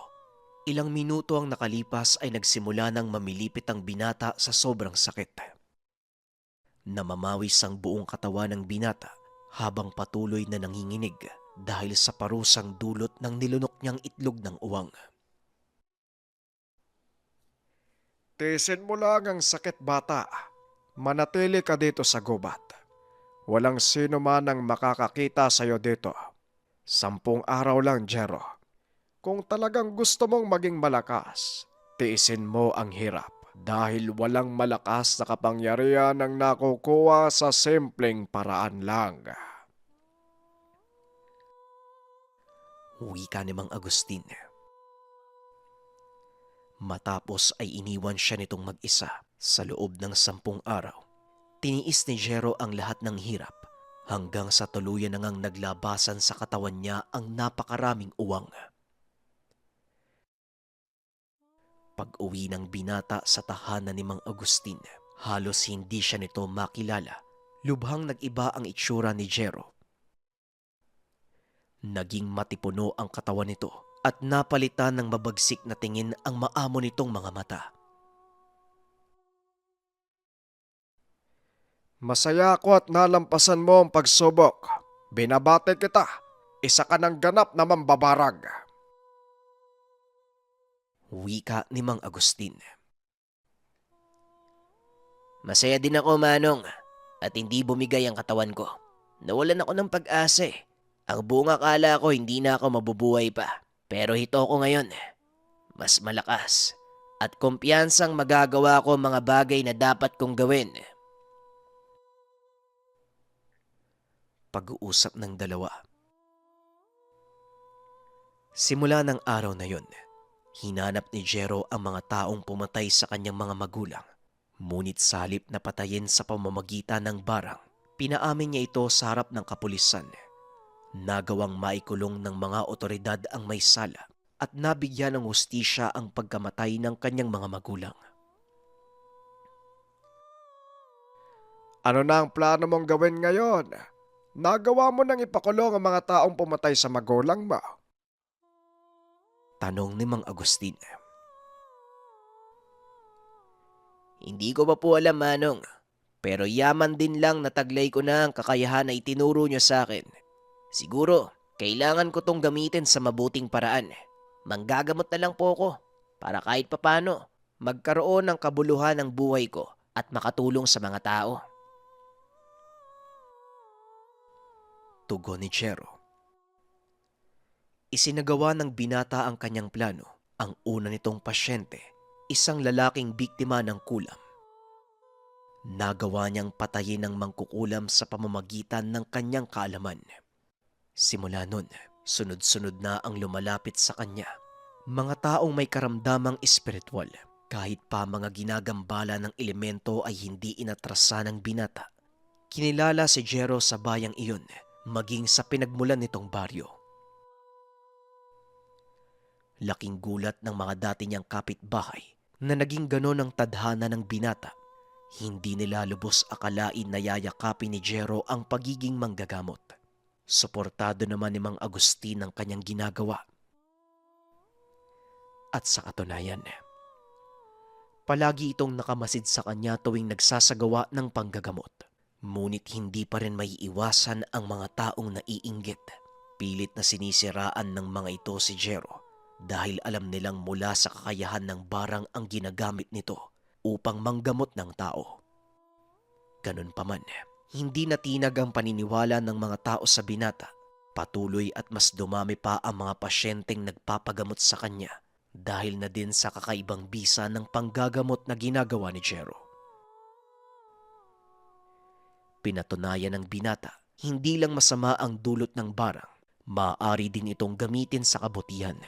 Ilang minuto ang nakalipas ay nagsimula ng mamilipit ang binata sa sobrang sakit. Namamawis ang buong katawan ng binata habang patuloy na nanginginig dahil sa parusang dulot ng nilunok niyang itlog ng uwang. Tiisin mo lang ang sakit, bata. Manatili ka dito sa gubat. Walang sino man ang makakakita sa iyo dito. 10 araw lang, Jero. Kung talagang gusto mong maging malakas, tiisin mo ang hirap dahil walang malakas na kapangyarihan ang nakukuha sa simpleng paraan lang. Wika ni Mang Agustin. Matapos ay iniwan siya nitong mag-isa sa loob ng 10 araw. Tiniis ni Jero ang lahat ng hirap hanggang sa tuluyan na ngang naglabasan sa katawan niya ang napakaraming uwang. Pag-uwi ng binata sa tahanan ni Mang Agustin, halos hindi siya nito makilala. Lubhang nag-iba ang itsura ni Jero. Naging matipuno ang katawan nito at napalitan ng mabagsik na tingin ang maamo nitong mga mata. Masaya ako at nalampasan mo ang pagsubok. Binabate kita, isa ka ng ganap na mambabarag. Wika ni Mang Agustin. Masaya din ako, Manong, at hindi bumigay ang katawan ko. Nawalan ako ng pag-asa eh. Ang buong akala ko hindi na ako mabubuhay pa. Pero hito ko ngayon, mas malakas at kumpiyansang magagawa ko ang mga bagay na dapat kong gawin. Pag-uusap ng dalawa. Simula ng araw na yon, hinanap ni Jero ang mga taong pumatay sa kanyang mga magulang. Ngunit sa halip na patayin sa pamamagitan ng barang, pinaamin niya ito sa harap ng kapulisan. Nagawang maikulong ng mga otoridad ang may sala at nabigyan ng hustisya ang pagkamatay ng kanyang mga magulang. Ano na ang plano mong gawin ngayon? Nagawa mo nang ipakulong ang mga taong pumatay sa magulang mo. Tanong ni Mang Agustin. Hindi ko pa po alam, Manong. Pero yaman din lang nataglay ko na ang kakayahan na itinuro niyo sa akin. Siguro, kailangan ko tong gamitin sa mabuting paraan. Manggagamot na lang po ako para kahit papano magkaroon ng kabuluhan ng buhay ko at makatulong sa mga tao. Tugon ni Jero. Isinagawa ng binata ang kanyang plano. Ang una nitong pasyente, isang lalaking biktima ng kulam. Nagawa niyang patayin ng mangkukulam sa pamamagitan ng kanyang kaalaman. Simula nun, sunod-sunod na ang lumalapit sa kanya. Mga taong may karamdamang espiritual. Kahit pa mga ginagambala ng elemento ay hindi inatrasa ng binata. Kinilala si Jero sa bayang iyon, maging sa pinagmulan nitong baryo. Laking gulat ng mga dati niyang kapitbahay na naging ganon ang tadhana ng binata. Hindi nila lubos akalain na yayakapin ni Jero ang pagiging manggagamot. Suportado naman ni Mang Agustin ang kanyang ginagawa. At sa katunayan, palagi itong nakamasid sa kanya tuwing nagsasagawa ng panggagamot. Ngunit hindi pa rin may iwasan ang mga taong naiinggit. Pilit na sinisiraan ng mga ito si Jero dahil alam nilang mula sa kakayahan ng barang ang ginagamit nito upang manggamot ng tao. Ganun pa man, hindi natinag ang paniniwala ng mga tao sa binata. Patuloy at mas dumami pa ang mga pasyenteng nagpapagamot sa kanya dahil na din sa kakaibang bisa ng panggagamot na ginagawa ni Jero. Pinatunayan ng binata, hindi lang masama ang dulot ng barang, maaari din itong gamitin sa kabutihan.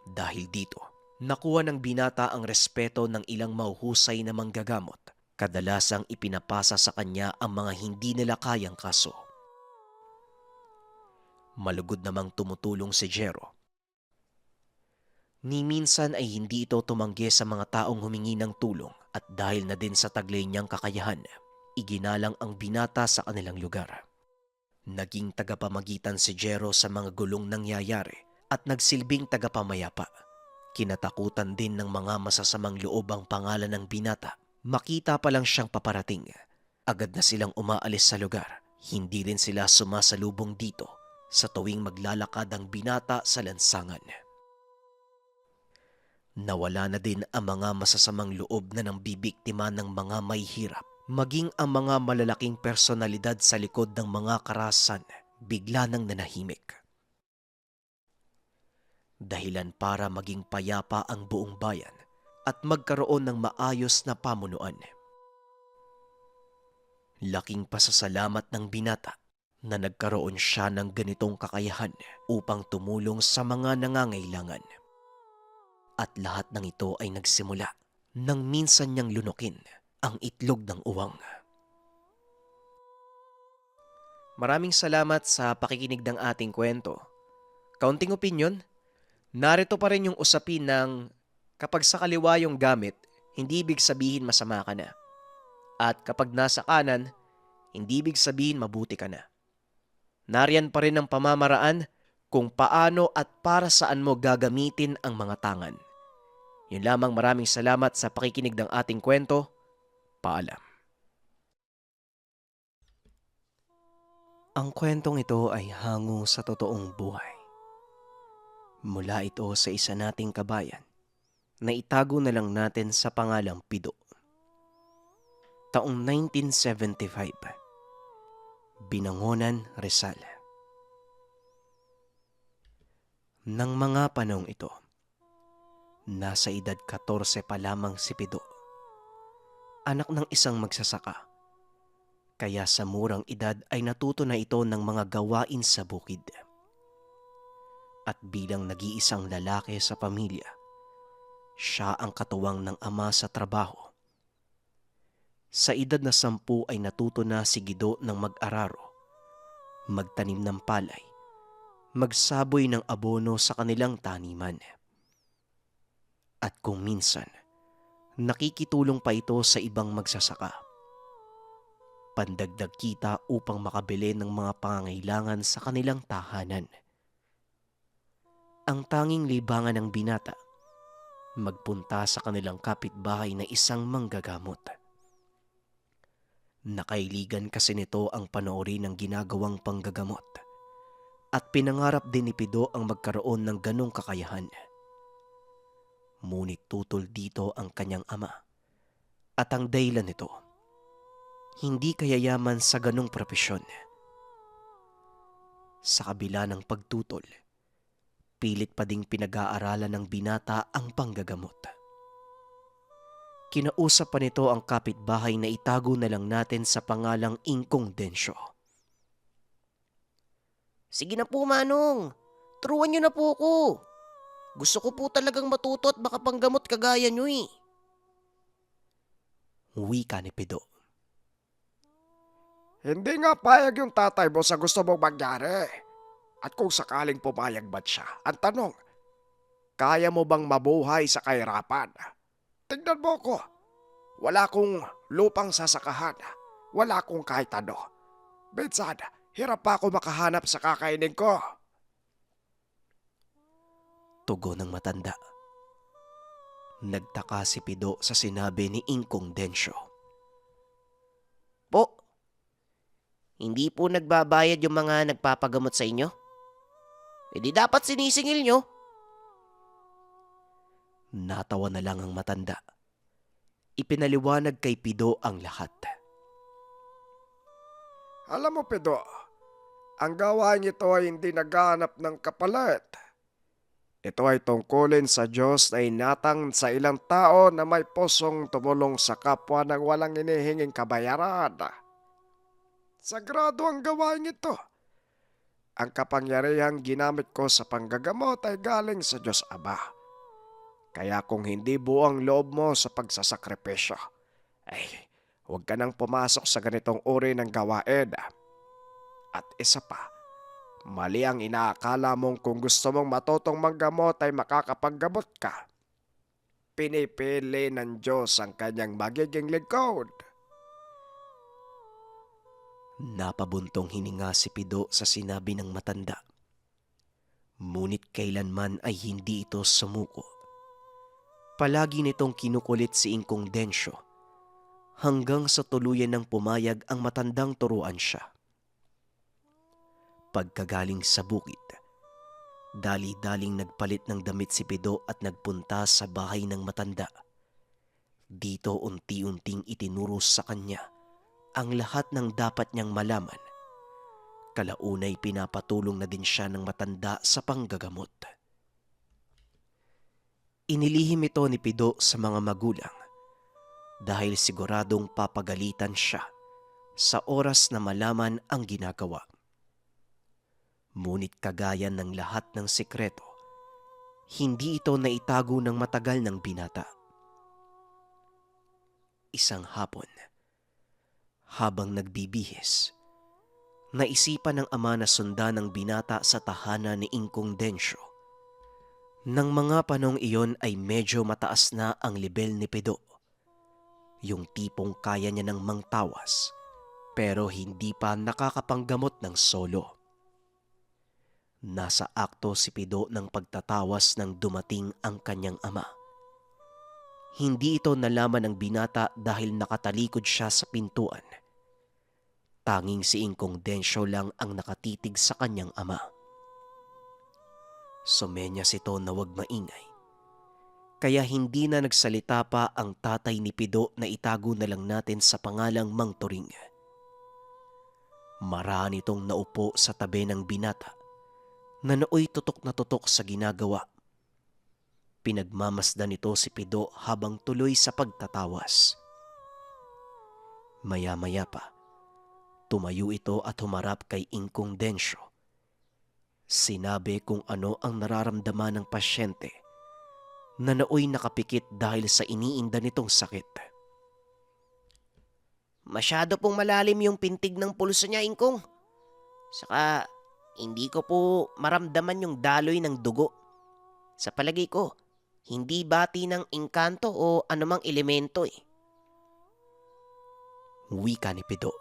Dahil dito, nakuha ng binata ang respeto ng ilang mahuhusay na manggagamot. Kadalasang ipinapasa sa kanya ang mga hindi nila kayang kaso. Malugod namang tumutulong si Jero. Ni minsan ay hindi ito tumanggi sa mga taong humingi ng tulong at dahil na din sa taglay niyang kakayahan, iginalang ang binata sa kanilang lugar. Naging tagapamagitan si Jero sa mga gulong nangyayari at nagsilbing tagapamayapa. Kinatakutan din ng mga masasamang loob ang pangalan ng binata. Makita pa lang siyang paparating, agad na silang umaalis sa lugar. Hindi rin sila sumasalubong dito sa tuwing maglalakad ang binata sa lansangan. Nawala na din ang mga masasamang loob na nang bibiktima ng mga may hirap. Maging ang mga malalaking personalidad sa likod ng mga karahasan bigla nang nanahimik. Dahilan para maging payapa ang buong bayan at magkaroon ng maayos na pamunuan. Laking pasasalamat ng binata na nagkaroon siya ng ganitong kakayahan upang tumulong sa mga nangangailangan. At lahat ng ito ay nagsimula nang minsan niyang lunukin ang itlog ng uwang. Maraming salamat sa pakikinig ng ating kwento. Kaunting opinyon, narito pa rin yung usapin ng kapag sa kaliwa yung gamit, hindi ibig sabihin masama ka na. At kapag nasa kanan, hindi ibig sabihin mabuti ka na. Nariyan pa rin ang pamamaraan kung paano at para saan mo gagamitin ang mga tangan. Yun lamang, maraming salamat sa pakikinig ng ating kwento. Paalam. Ang kwentong ito ay hango sa totoong buhay. Mula ito sa isa nating kabayan na itago na lang natin sa pangalang Pido. Taong 1975, Binangonan, Rizal. Nang mga panahong ito, nasa edad 14 pa lamang si Pido. Anak ng isang magsasaka. Kaya sa murang edad ay natuto na ito ng mga gawain sa bukid. At bilang nag-iisang lalaki sa pamilya, siya ang katuwang ng ama sa trabaho. Sa edad na 10 ay natuto na si Guido ng mag-araro, magtanim ng palay, magsaboy ng abono sa kanilang taniman. At kung minsan, nakikitulong pa ito sa ibang magsasaka. Pandagdag kita upang makabili ng mga pangangailangan sa kanilang tahanan. Ang tanging libangan ng binata, magpunta sa kanilang kapitbahay na isang manggagamot. Nakailigan kasi nito ang panoorin ng ginagawang panggagamot at pinangarap din ni Pido ang magkaroon ng ganong kakayahan. Ngunit tutol dito ang kanyang ama at ang dahilan nito, hindi kayayaman sa ganong propesyon. Sa kabila ng pagtutol, pilit pa ding pinag-aaralan ng binata ang panggagamot. Kinausap pa nito ang kapitbahay na itago na lang natin sa pangalang Ingkong Densyo. Sige na po, Manong. Turuan niyo na po ako. Gusto ko po talagang matuto at makapanggamot kagaya niyo eh. Wika ni Pido. Hindi nga payag yung tatay mo sa gusto mong mangyari. At kung sakaling pumayag ba't siya, ang tanong, kaya mo bang mabuhay sa kahirapan? Tingnan mo ko. Wala kong lupang sasakahan. Wala kong kahit ano. Minsan, hirap pa ako makahanap sa kakainin ko. Tugon ng matanda. Nagtaka si Pido sa sinabi ni Ingkong Densyo. Po, hindi po nagbabayad yung mga nagpapagamot sa inyo? E di dapat sinisingil nyo. Natawa na lang ang matanda. Ipinaliwanag kay Pido ang lahat. Alam mo, Pedro, ang gawain ito ay hindi naghahanap ng kapalit. Ito ay tungkulin sa Diyos na inatang sa ilang tao na may pusong tumulong sa kapwa nang walang inihinging kabayaran. Sagrado ang gawain ito. Ang kapangyarihang ginamit ko sa panggagamot ay galing sa Diyos Ama. Kaya kung hindi buo ang loob mo sa pagsasakripisyo, ay huwag ka nang pumasok sa ganitong uri ng gawain. At isa pa, mali ang inaakala mong kung gusto mong matutong manggamot ay makakapaggamot ka. Pinipili ng Diyos ang kanyang magiging lingkod. Napabuntong hininga si Pido sa sinabi ng matanda. Ngunit kailanman ay hindi ito sumuko. Palagi nitong kinukulit si Ingkong Densyo hanggang sa tuluyan ng pumayag ang matandang turuan siya. Pagkagaling sa bukid, dali-daling nagpalit ng damit si Pido at nagpunta sa bahay ng matanda. Dito unti-unting itinuro sa kanya ang lahat ng dapat niyang malaman. Kalaunay pinapatulong na din siya ng matanda sa panggagamot. Inilihim ito ni Pido sa mga magulang dahil siguradong papagalitan siya sa oras na malaman ang ginagawa. Ngunit kagaya ng lahat ng sikreto, hindi ito naitago ng matagal ng binata. Isang hapon, habang nagbibihis, naisipan ng ama na sundan ng binata sa tahanan ni Ingkong Densyo. Nang mga panong iyon ay medyo mataas na ang level ni Pido. Yung tipong kaya niya ng mangtawas, pero hindi pa nakakapanggamot ng solo. Nasa akto si Pido ng pagtatawas nang dumating ang kanyang ama. Hindi ito nalaman ng binata dahil nakatalikod siya sa pintuan. Tanging si Ingkong Densyo lang ang nakatitig sa kanyang ama. Sumenyas ito na huwag maingay. Kaya hindi na nagsalita pa ang tatay ni Pido na itago na lang natin sa pangalang Mang Turing. Maraan itong naupo sa tabi ng binata na nooy tutok na tutok sa ginagawa. Pinagmamasdan nito si Pido habang tuloy sa pagtatawas. Maya-maya pa, tumayo ito at humarap kay Ingkong Densyo. Sinabi kung ano ang nararamdaman ng pasyente na nooy nakapikit dahil sa iniinda nitong sakit. Masyado pong malalim yung pintig ng pulso niya, Ingkong. Saka, hindi ko po maramdaman yung daloy ng dugo. Sa palagay ko, hindi bati ng engkanto o anumang elemento eh. Wika ni Pido.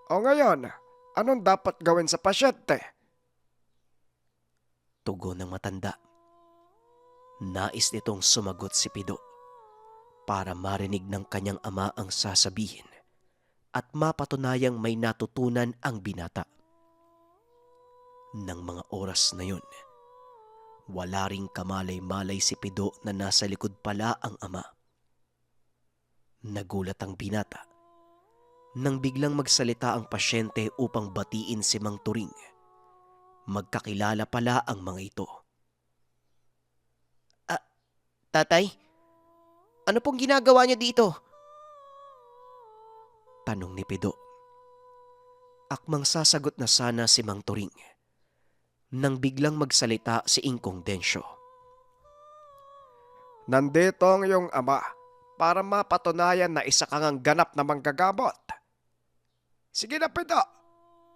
O ngayon, anong dapat gawin sa pasyente? Tugon ng matanda. Nais nitong sumagot si Pido para marinig ng kanyang ama ang sasabihin at mapatunayang may natutunan ang binata. Nang mga oras na yun, wala ring kamalay-malay si Pido na nasa likod pala ang ama. Nagulat ang binata nang biglang magsalita ang pasyente upang batiin si Mang Turing. Magkakilala pala ang mga ito. Tatay, ano pong ginagawa niyo dito? Tanong ni Pido. Akmang sasagot na sana si Mang Turing nang biglang magsalita si Ingkong Densyo. Nandito ang iyong ama para mapatunayan na isa kang ang ganap na manggagamot. Sige na, Pido.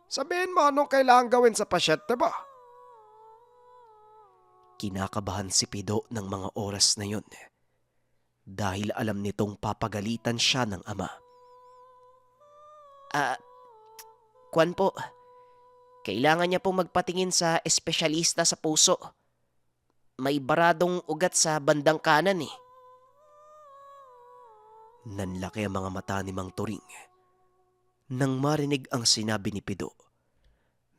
Sabihin mo anong kailangan gawin sa pasyente mo. Kinakabahan si Pido ng mga oras na yun dahil alam nitong papagalitan siya ng ama. Kwan po, kailangan niya pong magpatingin sa espesyalista sa puso. May baradong ugat sa bandang kanan eh. Nanlaki ang mga mata ni Mang Turing nang marinig ang sinabi ni Pido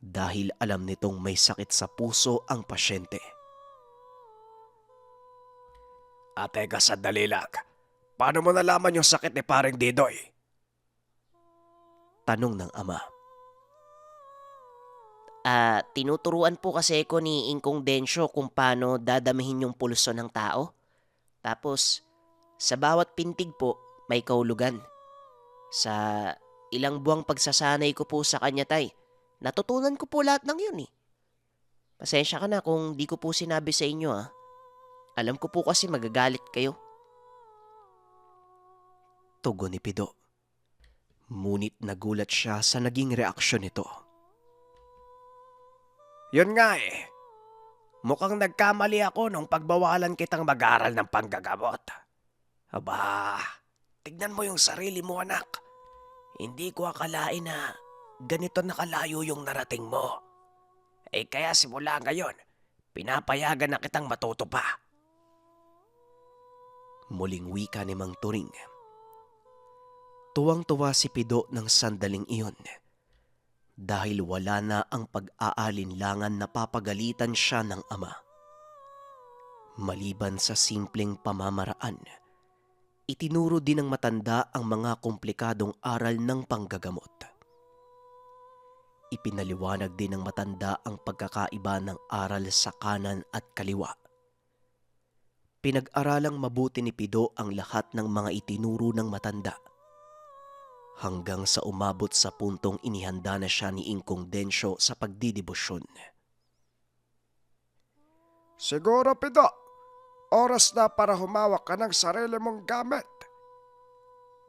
dahil alam nitong may sakit sa puso ang pasyente. Teka, sandali lang. Paano mo nalaman yung sakit ni Paring Didoy? Tanong ng ama. Tinuturuan po kasi ko ni Ingkong Densyo kung paano dadamihin yung pulso ng tao. Tapos, sa bawat pintig po, may kahulugan. Sa ilang buwang pagsasanay ko po sa kanya, tay, natutunan ko po lahat ng yun eh. Pasensya ka na kung di ko po sinabi sa inyo ah. Alam ko po kasi magagalit kayo. Tugon ni Pido. Ngunit nagulat siya sa naging reaksyon nito. Yun nga eh. Mukhang nagkamali ako nung pagbawalan kitang mag-aral ng panggagamot. Aba, tignan mo yung sarili mo, anak. Hindi ko akalain na ganito nakalayo yung narating mo. Kaya simula ngayon, pinapayagan na kitang matuto pa. Muling wika ni Mang Turing. Tuwang-tuwa si Pido ng sandaling iyon dahil wala na ang pag-aalinlangan na papagalitan siya ng ama. Maliban sa simpleng pamamaraan, itinuro din ng matanda ang mga komplikadong aral ng panggagamot. Ipinaliwanag din ng matanda ang pagkakaiba ng aral sa kanan at kaliwa. Pinag-aralang mabuti ni Pido ang lahat ng mga itinuro ng matanda hanggang sa umabot sa puntong inihanda na siya ni Ingkong Densyo sa pagdidibosyon. Siguro, Pido, oras na para humawak ka ng sarili mong gamit.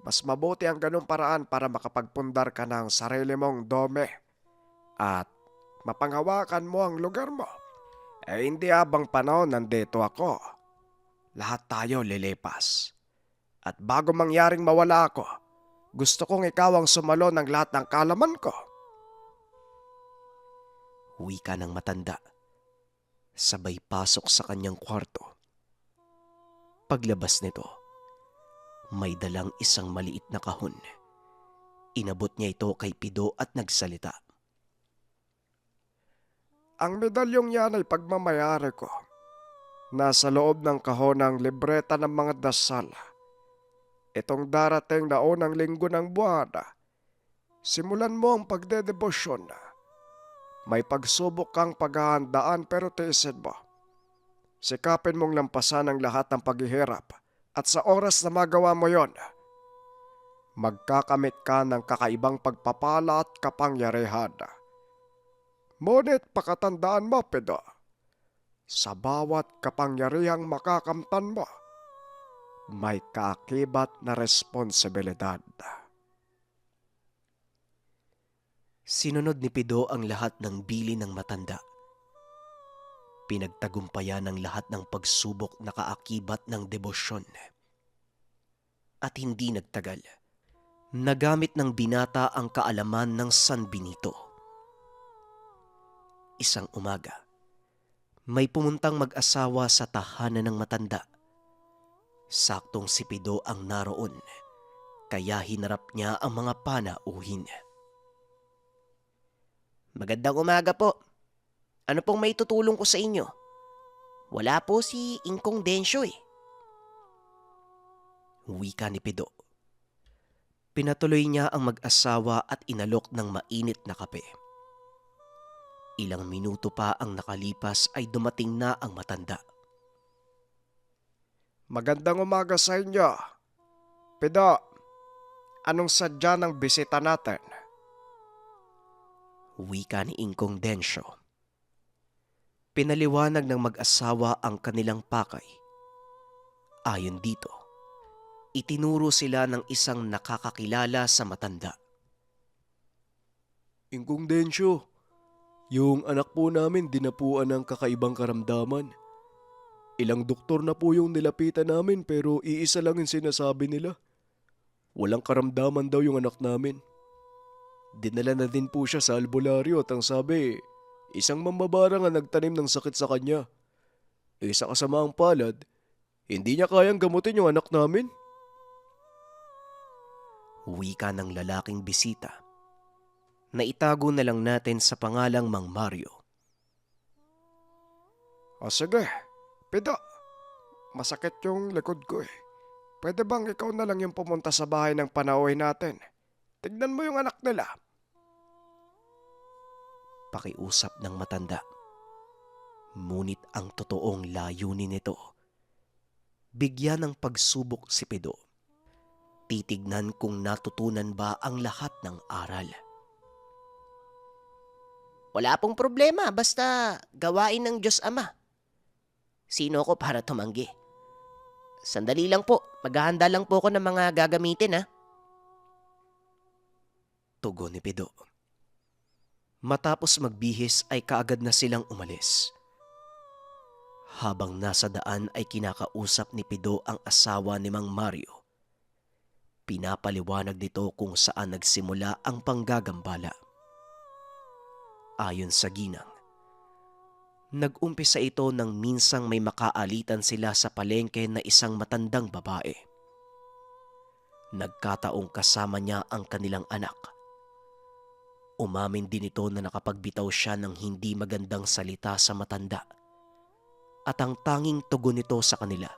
Mas mabuti ang ganung paraan para makapagpundar ka ng sarili mong dome at mapanghawakan mo ang lugar mo. Hindi habang panahon nandito ako. Lahat tayo lilipas. At bago mangyaring mawala ako, gusto kong ikaw ang sumalo ng lahat ng kalaman ko. Wika ng matanda. Sabay pasok sa kanyang kwarto. Paglabas nito, may dalang isang maliit na kahon. Inabot niya ito kay Pido at nagsalita. Ang medalyong yan ay pagmamayari ko. Nasa loob ng kahon ng libreta ng mga dasal. Itong darating na unang linggo ng buwan, simulan mo ang pagdedebosyon. May pagsubok kang paghahandaan pero tiisin mo. Sikapin mong lampasan ang lahat ng paghihirap at sa oras na magawa mo yon, magkakamit ka ng kakaibang pagpapala at kapangyarihan. Ngunit pakatandaan mo, Pido, sa bawat kapangyarihang makakamtan mo, may kaakibat na responsibilidad. Sinunod ni Pido ang lahat ng bili ng matanda. Pinagtagumpayan ng lahat ng pagsubok na kaakibat ng debosyon. At hindi nagtagal, nagamit ng binata ang kaalaman ng San Benito. Isang umaga, may pumuntang mag-asawa sa tahanan ng matanda. Saktong si Pido ang naroon, kaya hinarap niya ang mga panauhin. Magandang umaga po. Ano pong may tutulong ko sa inyo? Wala po si Ingkong Densyo eh. Wika ni Pido. Pinatuloy niya ang mag-asawa at inalok ng mainit na kape. Ilang minuto pa ang nakalipas ay dumating na ang matanda. Magandang umaga sa inyo. Pido, anong sadya ng bisita natin? Wika ni Ingkong Densyo. Pinaliwanag ng mag-asawa ang kanilang pakay. Ayon dito, itinuro sila ng isang nakakakilala sa matanda. Ingkong Densyo, yung anak po namin dinapuan ng kakaibang karamdaman. Ilang doktor na po yung nilapitan namin pero iisa lang yung sinasabi nila. Walang karamdaman daw yung anak namin. Dinala na din po siya sa albularyo at ang sabi, isang mambabarang ang nagtanim ng sakit sa kanya. Sa kasamaang palad, hindi niya kayang gamutin yung anak namin. Wika ng lalaking bisita. Naitago na lang natin sa pangalang Mang Mario. O sige, Pido, masakit yung likod ko eh. Pwede bang ikaw na lang yung pumunta sa bahay ng panauhin natin? Tignan mo yung anak nila. Pakiusap ng matanda. Ngunit ang totoong layunin nito, bigyan ng pagsubok si Pido. Titignan kung natutunan ba ang lahat ng aral. Wala pong problema, basta gawain ng Diyos Ama. Sino ko para tumanggi? Sandali lang po, maghahanda lang po ako ng mga gagamitin ha. Tugon ni Pido. Matapos magbihis ay kaagad na silang umalis. Habang nasa daan ay kinakausap ni Pido ang asawa ni Mang Mario. Pinapaliwanag nito kung saan nagsimula ang panggagambala. Ayon sa ginang, nag-umpisa ito nang minsang may makaalitan sila sa palengke na isang matandang babae. Nagkataong kasama niya ang kanilang anak. Umamin din ito na nakapagbitaw siya ng hindi magandang salita sa matanda. At ang tanging tugon nito sa kanila,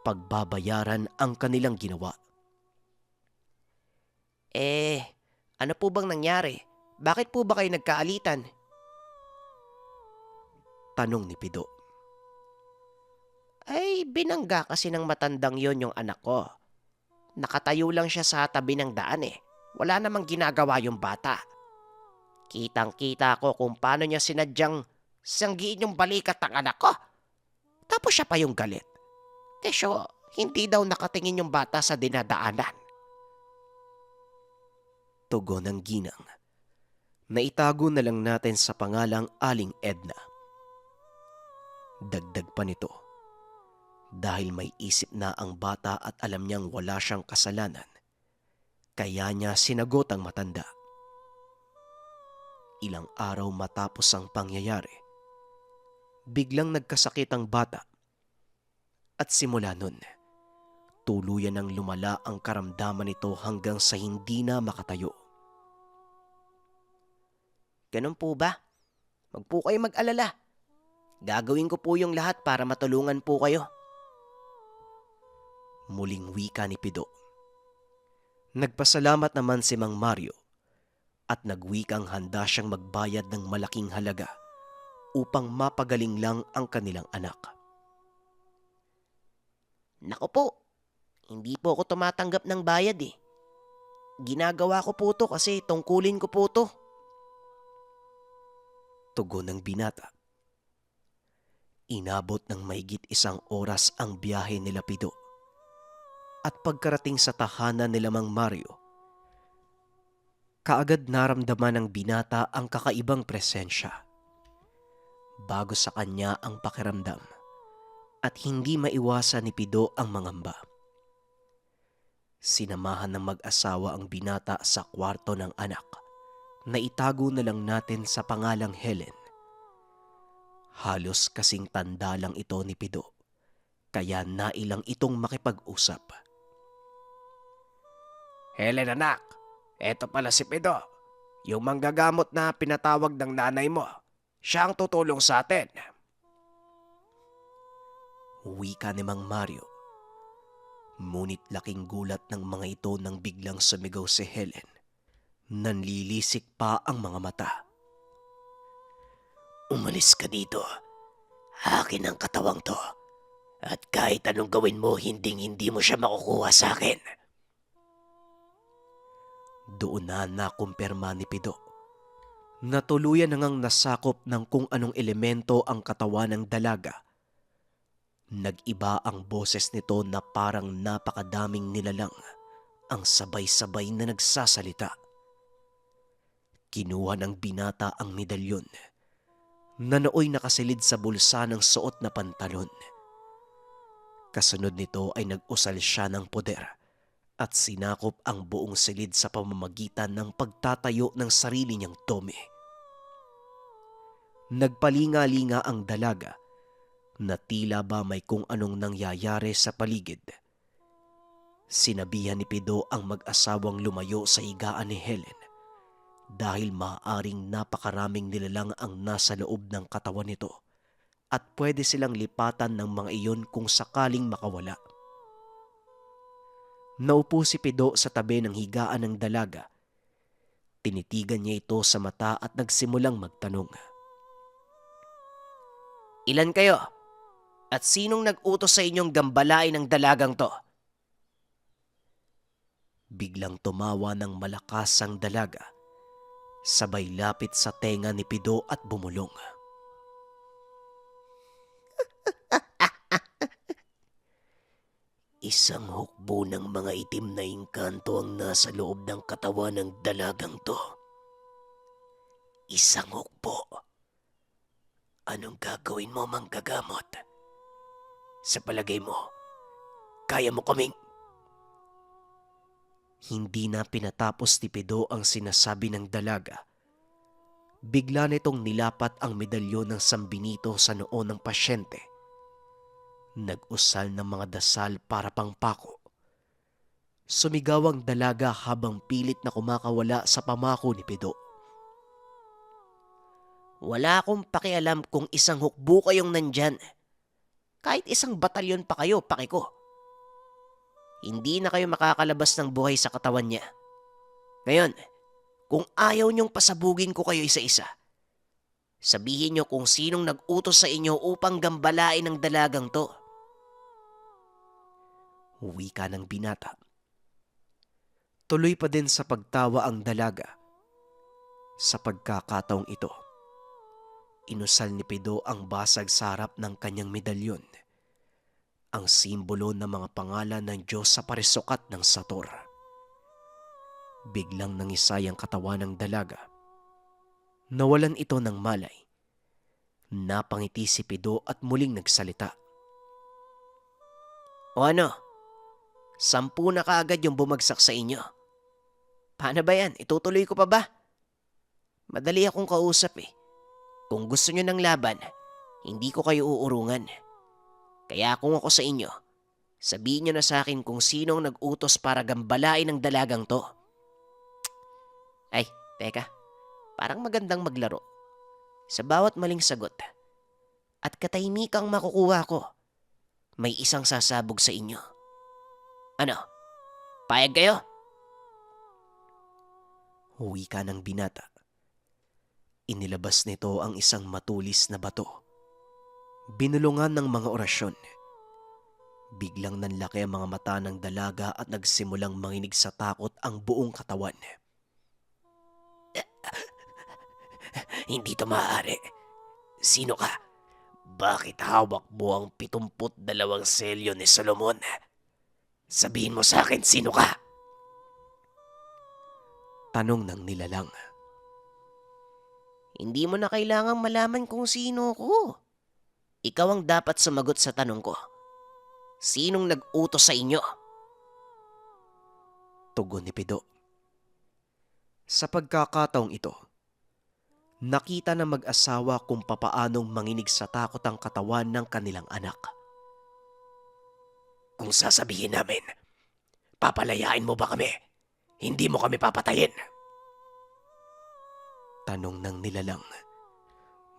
pagbabayaran ang kanilang ginawa. Ano po bang nangyari? Bakit po ba kayo nagkaalitan? Tanong ni Pido. Ay, binangga kasi ng matandang yon yung anak ko. Nakatayo lang siya sa tabi ng daan eh. Wala namang ginagawa yung bata. Kitang-kita ko kung paano niya sinadyang sanggiin yung balikat ng anak ko. Tapos siya pa yung galit. Kesyo, hindi daw nakatingin yung bata sa dinadaanan. Tugon ng ginang. Naitago na lang natin sa pangalang Aling Edna. Dagdag pa nito, dahil may isip na ang bata at alam niyang wala siyang kasalanan, kaya niya sinagot ang matanda. Ilang araw matapos ang pangyayari, biglang nagkasakit ang bata at simula nun, Tuluyan ng lumala ang karamdaman nito hanggang sa hindi na makatayo. Ganun po ba? Wag po kayo mag-alala. Gagawin ko po yung lahat para matulungan po kayo. Muling wika ni Pido. Nagpasalamat naman si Mang Mario at nagwikang handa siyang magbayad ng malaking halaga upang mapagaling lang ang kanilang anak. Nako po, hindi po ako tumatanggap ng bayad eh. Ginagawa ko po to kasi tungkulin ko po to. Tugon ng binata. Inabot ng mahigit 1 oras ang biyahe nila Pido. At pagkarating sa tahanan nila Mang Mario, kaagad naramdaman ng binata ang kakaibang presensya. Bago sa kanya ang pakiramdam at hindi maiwasan ni Pido ang mangamba. Sinamahan ng mag-asawa ang binata sa kwarto ng anak na itago na lang natin sa pangalang Helen. Halos kasing tanda lang ito ni Pido, kaya nailang itong makipag-usap. Helen anak, eto pala si Pido. Yung manggagamot na pinatawag ng nanay mo. Siya ang tutulong sa atin. Wika ni Mang Mario. Ngunit laking gulat ng mga ito nang biglang sumigaw si Helen. Nanlilisik pa ang mga mata. Umalis ka dito. Akin ang katawang to. At kahit anong gawin mo, hindi mo siya makukuha sa akin. Doon na nakumpirma ni Pido. Natuluyan na ngang nasakop ng kung anong elemento ang katawan ng dalaga. Nag-iba ang boses nito na parang napakadaming nilalang ang sabay-sabay na nagsasalita. Kinuha ng binata ang medalyon na nooy nakasilid sa bulsa ng suot na pantalon. Kasunod nito ay nag-usal siya ng poder at sinakop ang buong silid sa pamamagitan ng pagtatayo ng sarili niyang tome. Nagpalinga-linga ang dalaga na tila ba may kung anong nangyayari sa paligid. Sinabihan ni Pido ang mag-asawang lumayo sa higaan ni Helen dahil maaaring napakaraming nilalang ang nasa loob ng katawan nito at pwede silang lipatan ng mga iyon kung sakaling makawala. Naupo si Pido sa tabi ng higaan ng dalaga. Tinitigan niya ito sa mata at nagsimulang magtanong. Ilan kayo? At sinong nag-utos sa inyong gambalain ng dalagang to? Biglang tumawa ng malakas ang dalaga. Sabay lapit sa tenga ni Pido at bumulong. Isang hukbo ng mga itim na engkanto ang nasa loob ng katawan ng dalagang to. Isang hukbo. Anong gagawin mo, manggagamot? Sa palagay mo, kaya mo kaming... Hindi na pinatapos ni Pido ang sinasabi ng dalaga. Bigla nitong nilapat ang medalyon ng Sanbenito sa noo ng pasyente. Nag-usal ng mga dasal para pangpako. Sumigaw ang dalaga habang pilit na kumakawala sa pamako ni Pido. Wala akong pakialam kung isang hukbo kayong nandyan. Kahit isang batalyon pa kayo, paki ko. Hindi na kayo makakalabas ng buhay sa katawan niya. Ngayon, kung ayaw niyong pasabugin ko kayo isa-isa, sabihin niyo kung sinong nag-utos sa inyo upang gambalain ang dalagang to. Wika ng binata. Tuloy pa din sa pagtawa ang dalaga. Sa pagkakataong ito, inusal ni Pido ang basag sa harap ng kanyang medalyon, ang simbolo ng mga pangalan ng Diyos sa parisukat ng Sator. Biglang nangisay ang katawan ng dalaga. Nawalan ito ng malay. Napangiti si Pido at muling nagsalita. O ano? 10 na kaagad yung bumagsak sa inyo. Paano ba yan? Itutuloy ko pa ba? Madali akong kausap eh. Kung gusto nyo ng laban, hindi ko kayo uurungan. Kaya kung ako sa inyo, Sabihin niyo na sa akin kung sinong nag-utos para gambalain ang dalagang to. Ay, teka. Parang magandang maglaro. Sa bawat maling sagot at katahimikang makukuha ko, may isang sasabog sa inyo. Ano? Payag kayo? Huwi ka ng binata. Inilabas nito ang isang matulis na bato. Binulungan ng mga orasyon. Biglang nanlaki ang mga mata ng dalaga at nagsimulang manginig sa takot ang buong katawan. Hindi to maaari. Sino ka? Bakit hawak mo ang 72 selyo ni Solomon? Sabihin mo sa akin sino ka? Tanong ng nilalang. Hindi mo na kailangang malaman kung sino ko. Ikaw ang dapat sumagot sa tanong ko. Sinong nag-utos sa inyo? Tugon ni Pido. Sa pagkakataong ito, nakita ng mag-asawa kung papaanong manginig sa takot ang katawan ng kanilang anak. Kung sasabihin namin, papalayain mo ba kami? Hindi mo kami papatayin. Tanong ng nilalang.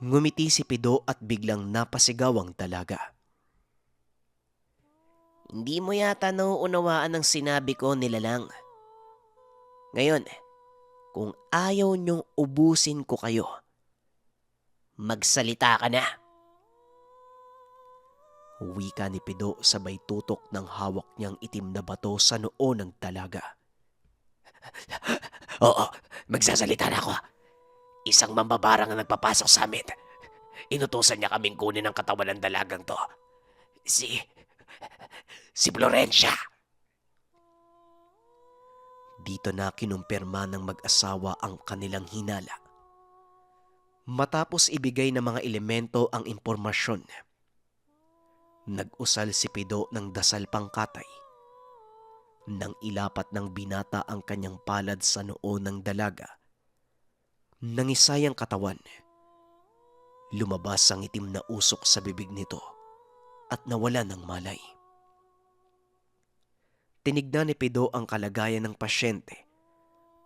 Ngumiti si Pido at biglang napasigaw ang dalaga. Hindi mo yata nauunawaan ang sinabi ko, nilalang. Ngayon, kung ayaw niyong ubusin ko kayo, magsalita ka na. Wika ni Pido sabay tutok ng hawak niyang itim na bato sa noo ng dalaga. Oo, magsasalita na ako. Isang mambabarang ang nagpapasok sa amin. Inutusan niya kaming kunin ang katawan ng dalagang to. Si Florencia. Dito na kinumpirma ng mag-asawa ang kanilang hinala. Matapos ibigay ng mga elemento ang impormasyon, nag-usal si Pido ng dasal pangkatay. Nang ilapat ng binata ang kanyang palad sa noo ng dalaga, nangisay ang katawan. Lumabas ang itim na usok sa bibig nito at nawala ng malay. Tinignan ni Pido ang kalagayan ng pasyente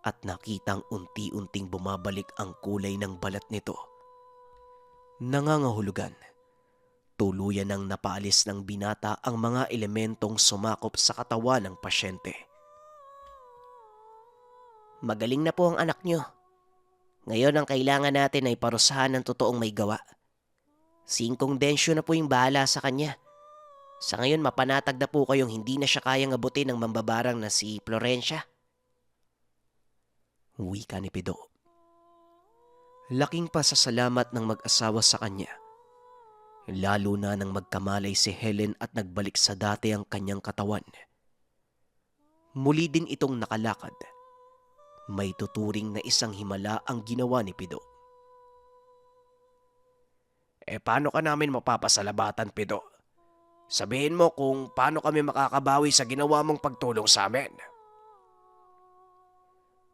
at nakitang unti-unting bumabalik ang kulay ng balat nito. Nangangahulugan, tuluyan nang napaalis ng binata ang mga elementong sumakop sa katawan ng pasyente. Magaling na po ang anak niyo. Ngayon ang kailangan natin ay parusahan ng totoong may gawa. Si Ingkong Densyo na po yung bahala sa kanya. Sa ngayon mapanatag na po kayong hindi na siya kayang abutin ng mambabarang na si Florencia. Wika ni Pido. Laking pasasalamat ng mag-asawa sa kanya. Lalo na nang magkamalay si Helen at nagbalik sa dati ang kanyang katawan. Muli din itong nakalakad. May tuturing na isang himala ang ginawa ni Pido. Paano ka namin mapapasalamatan, Pido? Sabihin mo kung paano kami makakabawi sa ginawa mong pagtulong sa amin.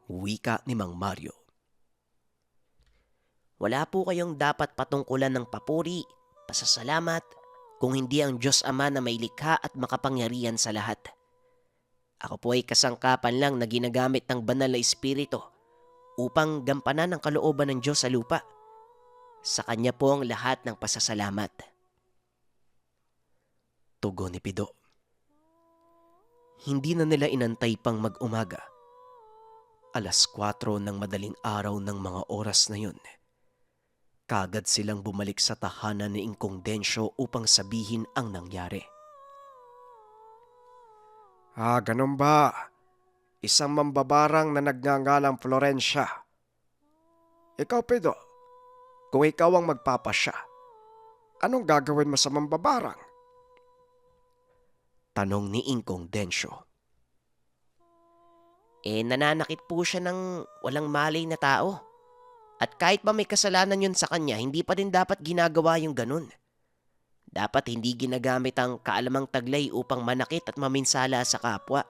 Wika ni Mang Mario. Wala po kayong dapat patungkulan ng papuri, pasasalamat, kung hindi ang Diyos Ama na may likha at makapangyarihan sa lahat. Ako po ay kasangkapan lang na ginagamit ng banal na espiritu upang gampanan ang kalooban ng Diyos sa lupa. Sa Kanya po ang lahat ng pasasalamat. Tugon ni Pido. Hindi na nila inantay pang mag-umaga. 4:00 ng madaling araw ng mga oras na yun. Kagad silang bumalik sa tahanan ni Ingkong Densyo upang sabihin ang nangyari. Ganun ba? Isang mambabarang na nagngangalang Florencia. Ikaw, Pido, kung ikaw ang magpapasya, anong gagawin mo sa mambabarang? Tanong ni Ingkong Densyo. Nananakit po siya ng walang malay na tao. At kahit ba may kasalanan yun sa kanya, hindi pa din dapat ginagawa yung ganun. Dapat hindi ginagamit ang kaalamang taglay upang manakit at maminsala sa kapwa.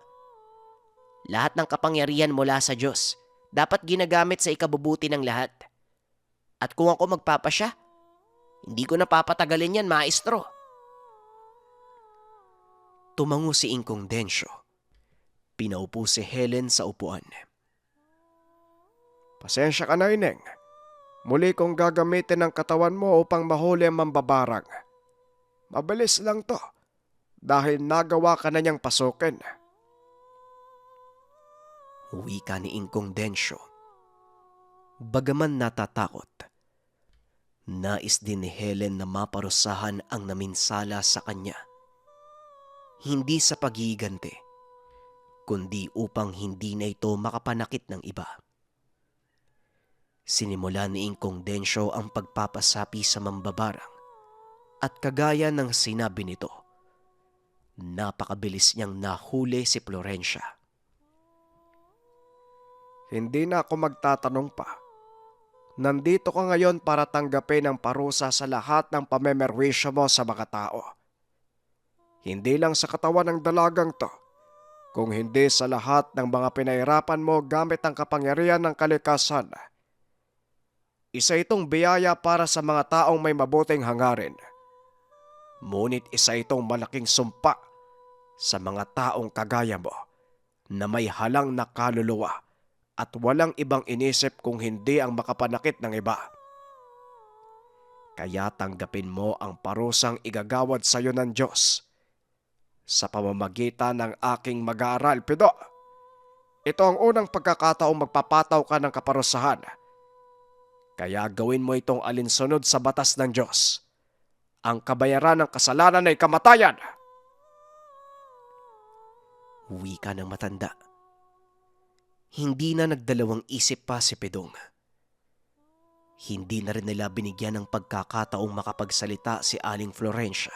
Lahat ng kapangyarihan mula sa Diyos, dapat ginagamit sa ikabubuti ng lahat. At kung ako magpapasya, hindi ko na papatagalin yan, maestro. Tumango si Ingkong Densyo. Pinaupo si Helen sa upuan. Pasensya ka na, Ineng. Muli kong gagamitin ang katawan mo upang mahuli ang mambabarang. Mabilis lang to dahil nagawa ka na niyang pasukin. Wika ni Ingkong Densyo. Bagaman natatakot, nais din ni Helen na maparusahan ang naminsala sa kanya. Hindi sa pagiganti, kundi upang hindi na ito makapanakit ng iba. Sinimula ni Ingkong Densyo ang pagpapasapi sa mambabarang at kagaya ng sinabi nito, napakabilis niyang nahuli si Florencia. Hindi na ako magtatanong pa. Nandito ka ngayon para tanggapin ang parusa sa lahat ng pamemerwisyo mo sa mga tao. Hindi lang sa katawan ng dalagang to, kung hindi sa lahat ng mga pinahirapan mo gamit ang kapangyarihan ng kalikasan. Isa itong biyaya para sa mga taong may mabuting hangarin. Ngunit isa itong malaking sumpa sa mga taong kagaya mo na may halang na kaluluwa at walang ibang inisip kung hindi ang makapanakit ng iba. Kaya tanggapin mo ang parusang igagawad sa iyo ng Diyos sa pamamagitan ng aking mag-aaral, Pido. Ito ang unang pagkakataong magpapataw ka ng kaparusahan. Kaya gawin mo itong alinsunod sa batas ng Diyos. Ang kabayaran ng kasalanan ay kamatayan. Wika ng matanda. Hindi na nagdalawang isip pa si Pidong. Hindi na rin nila binigyan ng pagkakataong makapagsalita si Aling Florencia.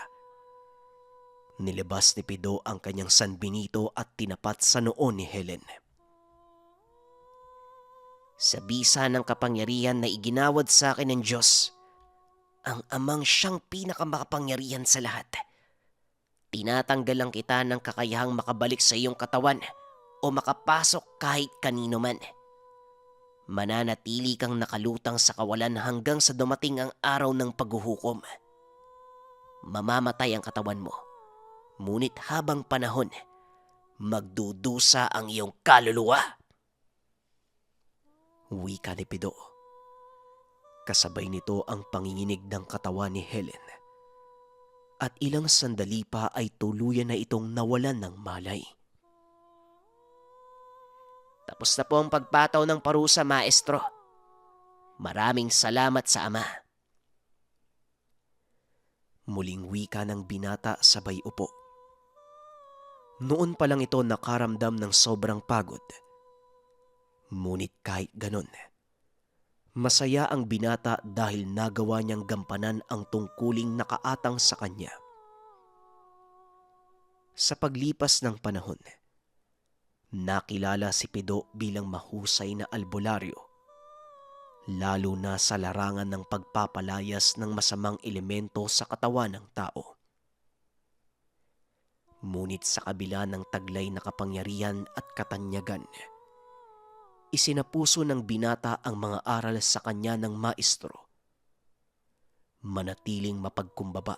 Nilabas ni Pido ang kanyang sanbinito at tinapat sa noon ni Helen. Sa bisa ng kapangyarihan na iginawad sa akin ng Diyos, ang amang siyang pinakamakapangyarihan sa lahat, tinatanggalan kita ng kakayahang makabalik sa iyong katawan o makapasok kahit kanino man. Mananatili kang nakalutang sa kawalan hanggang sa dumating ang araw ng paghuhukom. Mamamatay ang katawan mo, ngunit habang panahon, magdudusa ang iyong kaluluwa. Wika ni Pido. Kasabay nito ang panginginig ng katawan ni Helen. At ilang sandali pa ay tuluyan na itong nawalan ng malay. Tapos na po ang pagpataw ng parusa, Maestro. Maraming salamat sa Ama. Muling wika ng binata sabay upo. Noon pa lang ito nakaramdam ng sobrang pagod. Ngunit kahit ganon, masaya ang binata dahil nagawa niyang gampanan ang tungkuling nakaatang sa kanya. Sa paglipas ng panahon, nakilala si Pido bilang mahusay na albularyo, lalo na sa larangan ng pagpapalayas ng masamang elemento sa katawan ng tao. Ngunit sa kabila ng taglay na kapangyarihan at katanyagan, isinapuso ng binata ang mga aral sa kanya ng maestro. Manatiling mapagkumbaba,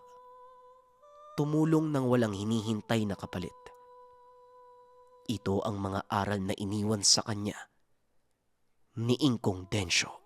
tumulong ng walang hinihintay na kapalit. Ito ang mga aral na iniwan sa kanya ni Ingkong Densyo.